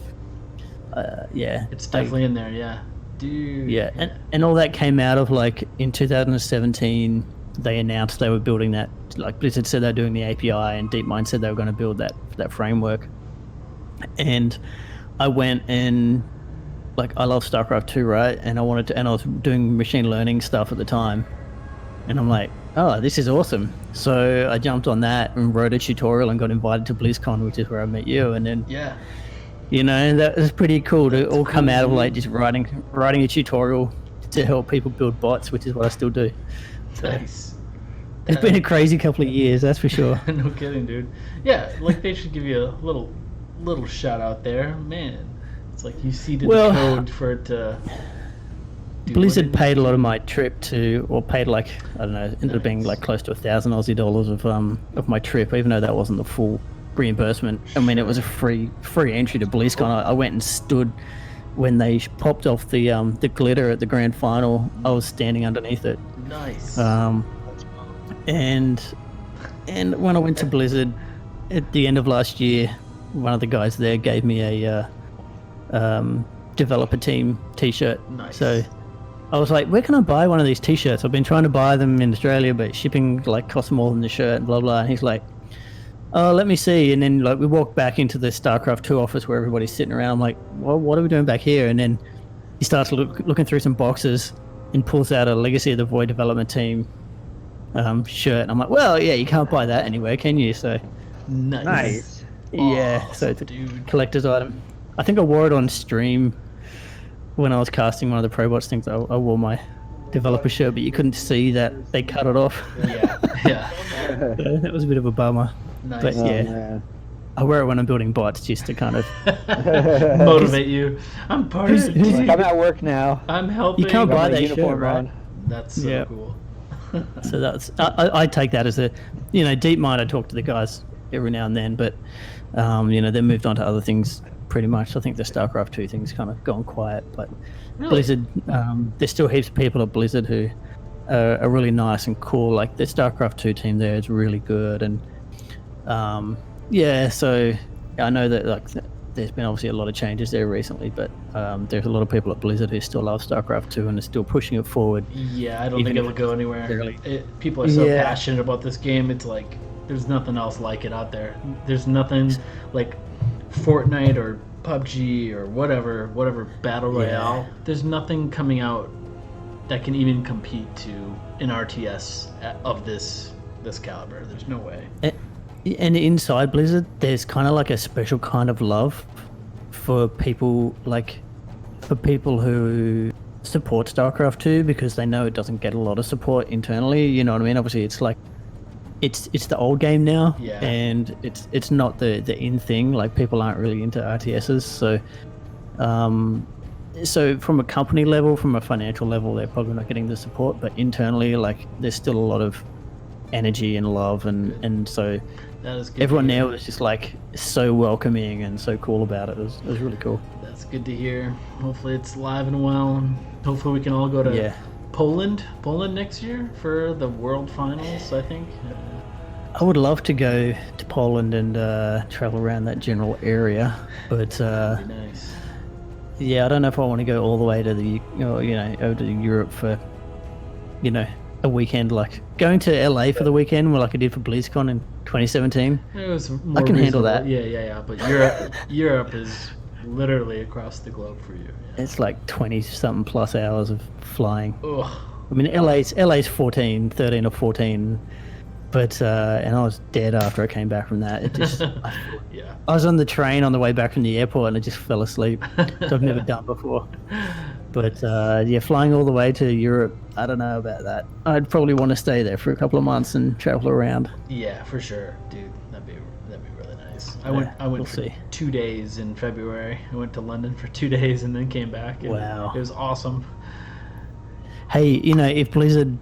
yeah. It's definitely in there, yeah. Dude. Yeah, and all that came out of like in 2017 they announced they were building that, like Blizzard said they're doing the API and DeepMind said they were going to build that framework. And I went and like I love StarCraft 2, right? And I was doing machine learning stuff at the time. And I'm like, oh, this is awesome. So I jumped on that and wrote a tutorial and got invited to BlizzCon, which is where I met you. And then Yeah. that was pretty cool to all come out of like just writing a tutorial to help people build bots, which is what I still do. Nice. It's been a crazy couple of years, that's for sure. No kidding, dude. Yeah, like they should give you a little shout out there, man. It's like you seeded the code for it to. Blizzard paid a lot of my trip or paid like, I don't know, ended up being like close to $1,000 Aussie dollars of my trip, even though that wasn't the full reimbursement. I mean, it was a free entry to BlizzCon. I went and stood when they popped off the glitter at the grand final. I was standing underneath it. Nice. And when I went to Blizzard at the end of last year, one of the guys there gave me a developer team T-shirt. Nice. So I was like, where can I buy one of these T-shirts? I've been trying to buy them in Australia, but shipping like costs more than the shirt and blah blah. And he's like, oh, let me see. And then like we walked back into the Starcraft 2 office where everybody's sitting around. I'm like, well, what are we doing back here? And then he starts looking through some boxes and pulls out a Legacy of the Void development team shirt. I'm like, well, yeah, you can't buy that anywhere, can you? So nice. Yeah, so it's a collector's item. I think I wore it on stream when I was casting one of the ProBots things. I wore my developer shirt, but you couldn't see that they cut it off. Yeah. So that was a bit of a bummer. Nice. But yeah, I wear it when I'm building bots just to kind of motivate you. I'm part of it. I'm at work now. I'm helping. You can't buy that uniform shirt, right? on. That's so cool. So that's I take that as a, deep mind. I talk to the guys every now and then, but they moved on to other things pretty much. I think the Starcraft 2 thing's kind of gone quiet, but Really? Blizzard, there's still heaps of people at Blizzard who are really nice and cool. Like the Starcraft 2 team there is really good, and so I know that like there's been obviously a lot of changes there recently, but there's a lot of people at Blizzard who still love Starcraft 2 and are still pushing it forward. Yeah, I don't think it'll go anywhere. People are so passionate about this game. It's like there's nothing else like it out there. There's nothing like Fortnite or PUBG or whatever battle royale. There's nothing coming out that can even compete to an RTS of this caliber. There's no way. And inside Blizzard, there's kind of like a special kind of love for people who support StarCraft 2 because they know it doesn't get a lot of support internally. You know what I mean? Obviously, it's like it's the old game now, and it's not the in thing. Like people aren't really into RTSs, so from a company level, from a financial level, they're probably not getting the support. But internally, like there's still a lot of energy and love, and so that is good. Everyone there was just like so welcoming and so cool about it. It was really cool. That's good to hear. Hopefully it's live and well, and hopefully we can all go to Poland next year for the World Finals, I think. I would love to go to Poland and travel around that general area, but that'd be nice. Yeah, I don't know if I want to go all the way to over to Europe for a weekend. Like going to LA for the weekend, like I did for BlizzCon in 2017. It was more I can handle that. Yeah. But Europe is literally across the globe for you. Yeah. It's like 20-something plus hours of flying. Ugh. I mean, LA's 13 or 14. But and I was dead after I came back from that. It just, I was on the train on the way back from the airport and I just fell asleep. So I've never done before. But flying all the way to Europe, I don't know about that. I'd probably want to stay there for a couple of months and travel around. Yeah, for sure, dude. That'd be really nice. I went for 2 days in February. I went to London for 2 days and then came back. And wow, it was awesome. Hey, if Blizzard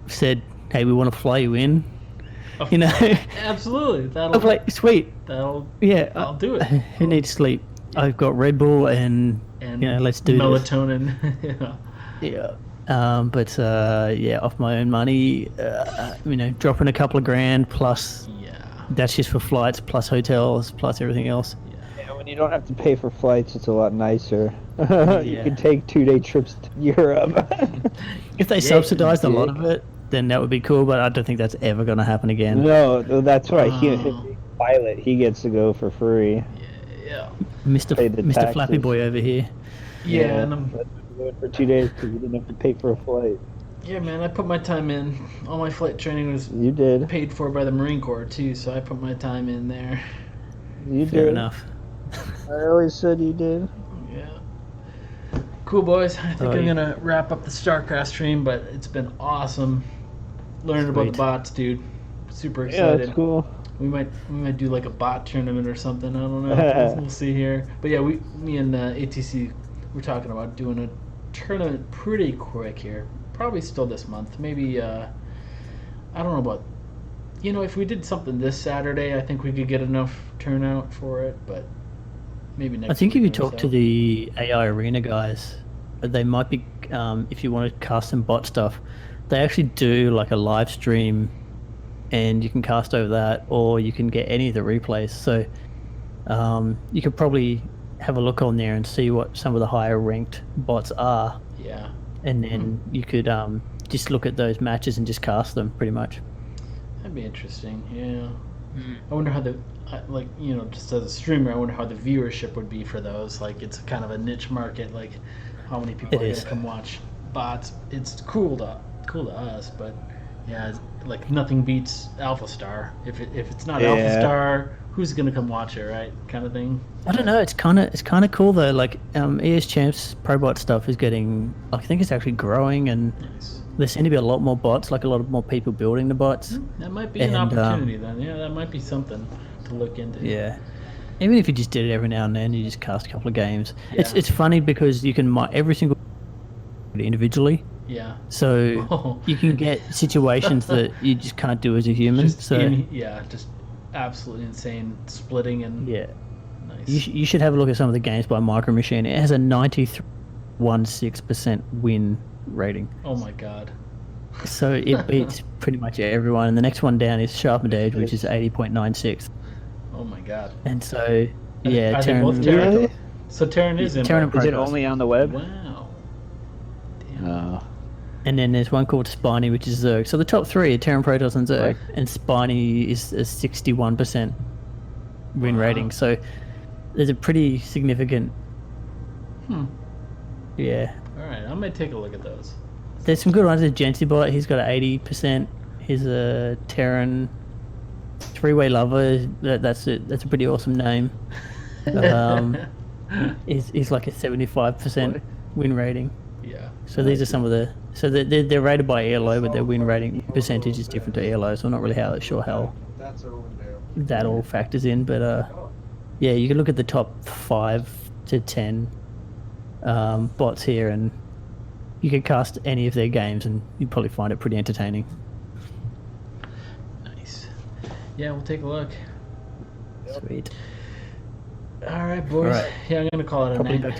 said, hey, we want to fly you in, absolutely. I'm like, sweet. I'll do it. Who needs sleep? I've got Red Bull and let's do melatonin. Yeah. Off my own money, dropping a couple of grand plus. That's just for flights plus hotels plus everything else. Yeah, when you don't have to pay for flights, it's a lot nicer. You can take 2-day trips to Europe. If they subsidized a lot of it, then that would be cool, but I don't think that's ever going to happen again. No, that's right. The pilot, he gets to go for free. Yeah. Mr. Flappy Boy over here. Yeah, and I'm going for 2 days because you didn't have to pay for a flight. Yeah, man, I put my time in. All my flight training was paid for by the Marine Corps too, so I put my time in there. You Fair did. enough. I always said you did. Yeah. Cool, boys. I think I'm Alright. gonna wrap up the Starcraft stream, but it's been awesome learning about the Sweet. bots, dude. Super Yeah, excited. that's cool. We might do like a bot tournament or something. I don't know. We'll see here. But yeah, me and ATC we're talking about doing a tournament pretty quick here. Probably still this month. Maybe I don't know about. If we did something this Saturday, I think we could get enough turnout for it. But maybe next. I think if you weekend or talk so. to the AI Arena guys, they might be, if you want to cast some bot stuff, they actually do like a live stream and you can cast over that, or you can get any of the replays. So you could probably have a look on there and see what some of the higher ranked bots are, Yeah. and then you could just look at those matches and just cast them pretty much. That'd be interesting. Yeah. I wonder how just as a streamer, I wonder how the viewership would be for those. Like, it's kind of a niche market. Like, how many people It are is. gonna come watch bots? It's cool to us, but yeah, it's, like nothing beats Alpha Star. If it's not Alpha Yeah. Star, who's gonna come watch it, right? Kind of thing. I don't know. It's kind of cool though. Like ES Champs Probot stuff is getting. I think it's actually growing, and Nice. there seem to be a lot more bots. Like a lot of more people building the bots. That might be an And, opportunity then. Yeah, that might be something to look into. Yeah. Even if you just did it every now and then, you just cast a couple of games. Yeah. It's funny because you can every single individually, Yeah. so Oh. you can get situations that you just can't do as a human. Just So just absolutely insane splitting and yeah, nice. you should have a look at some of the games by Micro Machine. It has a 93.16% win rating, Oh my god. so it beats pretty much everyone. And the next one down is Sharpened Edge, which is 80.96. Oh my god. And so yeah, Are they both Terran. Terran? Really? So Terran is in. Terran and Is it Protoss. only on the web? Wow. Damn. Oh. And then there's one called Spiny, which is Zerg. So the top three are Terran, Protoss, and Zerg. Right. And Spiny is a 61% win Wow. rating. So there's a pretty significant, Hmm. yeah. All right, I might take a look at those. There's some good ones. There's Gensibot. He's got 80%. He's a Terran three-way lover. That's a pretty awesome name. He's like a 75% win rating. Yeah. So these are some of the. So they're rated by ELO, but their win rating percentage is different to ELO. So I'm not really sure how that all factors in. But yeah, you can look at the top 5 to 10 bots here, and you can cast any of their games, and you'd probably find it pretty entertaining. Nice. Yeah, we'll take a look. Sweet. All right, boys. All right. Yeah, I'm gonna call it a Probably night. back to